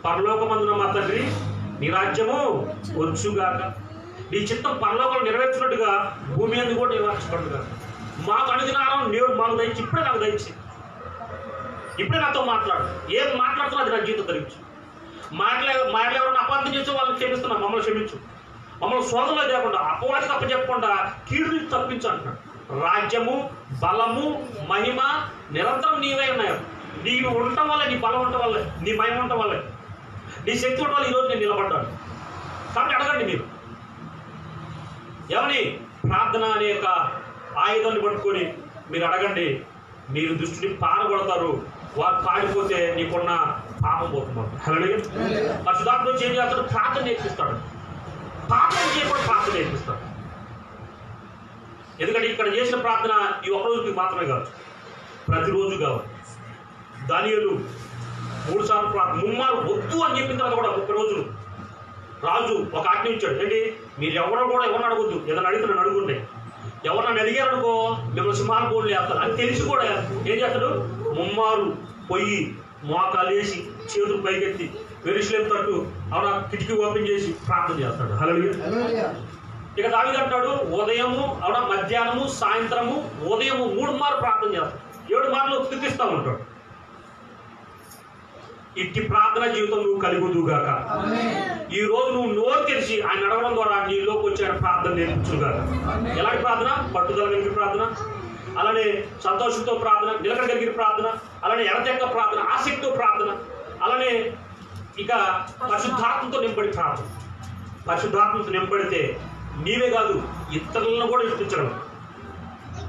Speaker 1: పరలోకమందున మా తండ్రి, నీ రాజ్యము వచ్చుగాక, నీ చిత్తం పరలోకంలో నెరవేర్చినట్టుగా భూమి అందు కూడా నెరవేర్చబడుగా. మాకు అనుదినారం నేడు మాకు దయచి, ఇప్పుడే నాకు దయచి, ఇప్పుడే నాతో మాట్లాడు. ఏం మాట్లాడుతున్నా అది నా జీవితం ధరించు. ఎవరైనా అపార్థం చేసి వాళ్ళని క్షమిస్తున్నా, మమ్మల్ని క్షమించు. మమ్మల్ని శోధనలో లేకుండా, అపవాదికి అప్పచెప్పకుండా కీడు నుంచి తప్పించు అంటున్నాడు. రాజ్యము, బలము, మహిమ నిరంతరం నీవే ఉన్నాయి. నీవు ఉండటం వల్ల, నీ బలం ఉండటం వల్ల, నీ మహిమ ఉండటం వల్ల, నీ శక్తి ఉండటం వల్ల ఈరోజు నేను నిలబడ్డాను. కాబట్టి అడగండి మీరు. ఏమని? ప్రార్థన అనే యొక్క ఆయుధాన్ని పట్టుకొని మీరు అడగండి. మీరు దృష్టిని పారగొడతారు. వారు పాడిపోతే నీకున్న పాపం పోతున్నారు. హల్లెలూయా. పరిశుద్ధాత్మ ఏం చేస్తాడు? ప్రార్థన నేర్పిస్తాడు. ప్రార్థన చేయకుండా ప్రార్థన నేర్పిస్తాడు. ఎందుకంటే ఇక్కడ చేసిన ప్రార్థన ఈ ఒక్కరోజుకి మాత్రమే కాదు, ప్రతిరోజు కావాలి. దానియేలు 3 సార్లు ప్రార్థన, ముమ్మారు వద్దు అని చెప్పిన తర్వాత కూడా 30 రోజులు రాజు ఒక ఆజ్ఞ ఇచ్చాడు. ఏంటి? మీరు ఎవరిని అడగొద్దు, ఏదైనా అడిగితే నన్ను అడుగుండే. ఎవరినైనా అడిగారనుకో మిమ్మల్ని సింహాల బోర్డులు వేస్తారు అని తెలిసి కూడా ఏం చేస్తాడు? ముమ్మారు పొయ్యి మోకాలు వేసి చేతులు పైకెత్తి వెరిశిలేం తట్టు అవునా కిటికీ ఓపెన్ చేసి ప్రార్థన చేస్తాడు. హల్లెలూయా. ఇక దావీదు అంటాడు, ఉదయము అవునా మధ్యాహ్నము సాయంత్రము ఉదయము 3 మార్లు ప్రార్థన చేస్తాడు. 7 మార్లు స్తుతిస్తా ఉంటాడు. ఇట్టి ప్రార్థన జీవితం నువ్వు కలుగుదుగాక. ఈ రోజు నువ్వు నోరు తెరిచి ఆయన అడగడం ద్వారా నీలోకి వచ్చి ఆయన ప్రార్థన నేర్పించుగాక. ఎలాంటి ప్రార్థన? పట్టుదల కలిగిన ప్రార్థన, అలానే సంతోషంతో ప్రార్థన, నిలకడ కలిగిన ప్రార్థన, అలానే ఎడతెక్క ప్రార్థన, ఆసక్తితో ప్రార్థన, అలానే ఇక పరిశుద్ధాత్మతో నింపడి ప్రార్థన. పరిశుద్ధాత్మతో నింపడితే నీవే కాదు ఇతరులను కూడా ఇప్పించగలవు.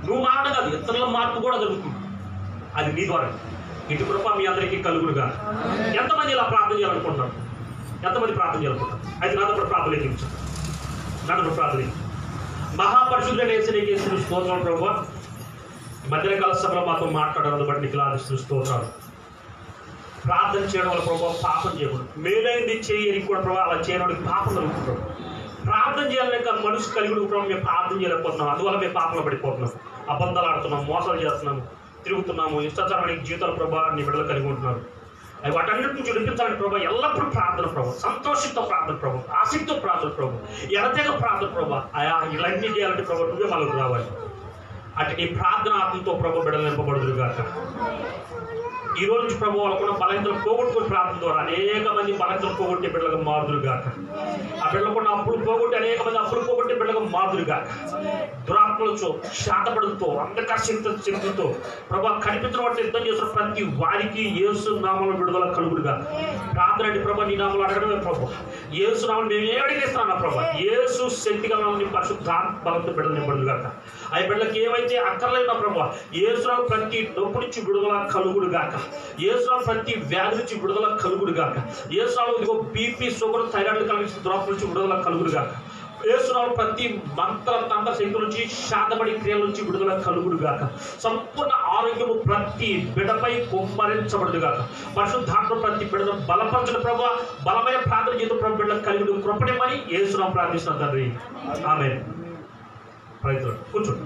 Speaker 1: నువ్వు మారడం కాదు, ఇతరుల మార్పు కూడా జరుగుతుంది. అది నీ ద్వారా. ఇటు కృప మీ అందరికీ కలుగునుగా. ఎంతమంది ఇలా ప్రార్థన చేయాలనుకుంటున్నారు? ఎంతమంది ప్రార్థన చేయాలనుకుంటారు? అయితే నాతో కూడా ప్రార్థన చేయించారు. నాతో కూడా ప్రార్థన మహాపరిశుద్ధులైన యేసునికి స్తోత్రం ప్రభువా. మధ్యాహ్న కాల సభలో మాతో మాట్లాడాలని బట్టి నీకు లాభిస్తూ స్తోత్రాలు. ప్రార్థన చేయడం వల్ల ప్రభావ పాపం చేయకూడదు. మేలైంది చేయని కూడా ప్రభావ అలా చేయడానికి పాపం కలుగుతుంటాడు. ప్రార్థన చేయాలక మనసు కలిగి ప్రభావం మేము ప్రార్థన చేయలేకపోతున్నాం. అందువల్ల మేము పాపంలో పడిపోతున్నాం, అబద్ధాలు ఆడుతున్నాం, మోసాలు చేస్తున్నాము, తిరుగుతున్నాము, ఇష్టాచారానికి జీవితాల ప్రభావాన్ని బిడ్డలు కలిగి ఉంటున్నారు. అవి వాటన్నిటి నుంచి విడిపించాలని ప్రభావ ఎల్లప్పుడూ ప్రార్థన ప్రభు, సంతోషంతో ప్రార్థన ప్రభు, ఆసక్తితో ప్రార్థన ప్రభు, ఎడతెగ ప్రార్థన ప్రభు. ఇవన్నీ చేయాలంటే ప్రభు నువ్వే మనకు రావాలి. అటు నీ ప్రార్థన ఆత్మతో ప్రభు బిడ్డలు నింపబడుదురు గాక. ఈ రోజు నుంచి ప్రభు వాళ్ళకున్న బలహీనతలు పోగొట్టుకుని ప్రార్థన ద్వారా అనేక మంది బలహీనతలు పోగొట్టే బిడ్డలకు మారుదురు గాక. ఆ బిడ్డలకున్న అప్పులు పోగొట్టి అనేక మంది అప్పులు పోగొట్టే బిడ్డలకు మారుదురు గాక. దురాత్మలతో, శాతపడులతో, అంధకార శక్తులతో ప్రభు కనిపించిన వాటిని యుద్ధం చేసిన ప్రతి వారికి యేసు నామములో విడుదల కలుగుడు గాక. ప్రార్థన అంటే ప్రభు నీ నామములో అడగడమే ప్రభు. యేసు నామములో మేము ఏం అడిగేస్తున్నాం ప్రభు, యేసు శక్తిగా నీ పరిశుద్ధాత్మ బలంతో బిడ్డలు నింపడుదు గాక. ఆ బిడ్డలకు ఏవైతే అక్కర్లేదో ప్రభు యేసు నామములో ప్రతి నొప్పి నుంచి విడుదల కలుగుడు గాక. యేసు నామములో ప్రతి వ్యాధి నుంచి విడుదల కలుగుడు గాక. యేసు నామములో ఇదిగో బీపీ, షుగర్, థైరాయిడ్ కలిగించిన దురాత్మల నుంచి విడుదల కలుగుడు గాక. యేసు నామములో ప్రతి మంత్ర తంత్ర శక్తుల నుంచి, శాంతపడి క్రియల నుంచి విడుదల కలుగుడు గాక. సంపూర్ణ ఆరోగ్యము ప్రతి బిడ్డపై కుమ్మరించబడుదు గాక. పరిశుద్ధాత్మ ప్రతి బిడ్డను బలపరచడం ప్రభు, బలమైన ప్రార్థన జీవితం ప్రభు బిడ్డలకు కలిగి కృపణమని యేసు నామములో ప్రార్థిస్తున్నాం తండ్రి. ఆమేన్. కూర్చోండి.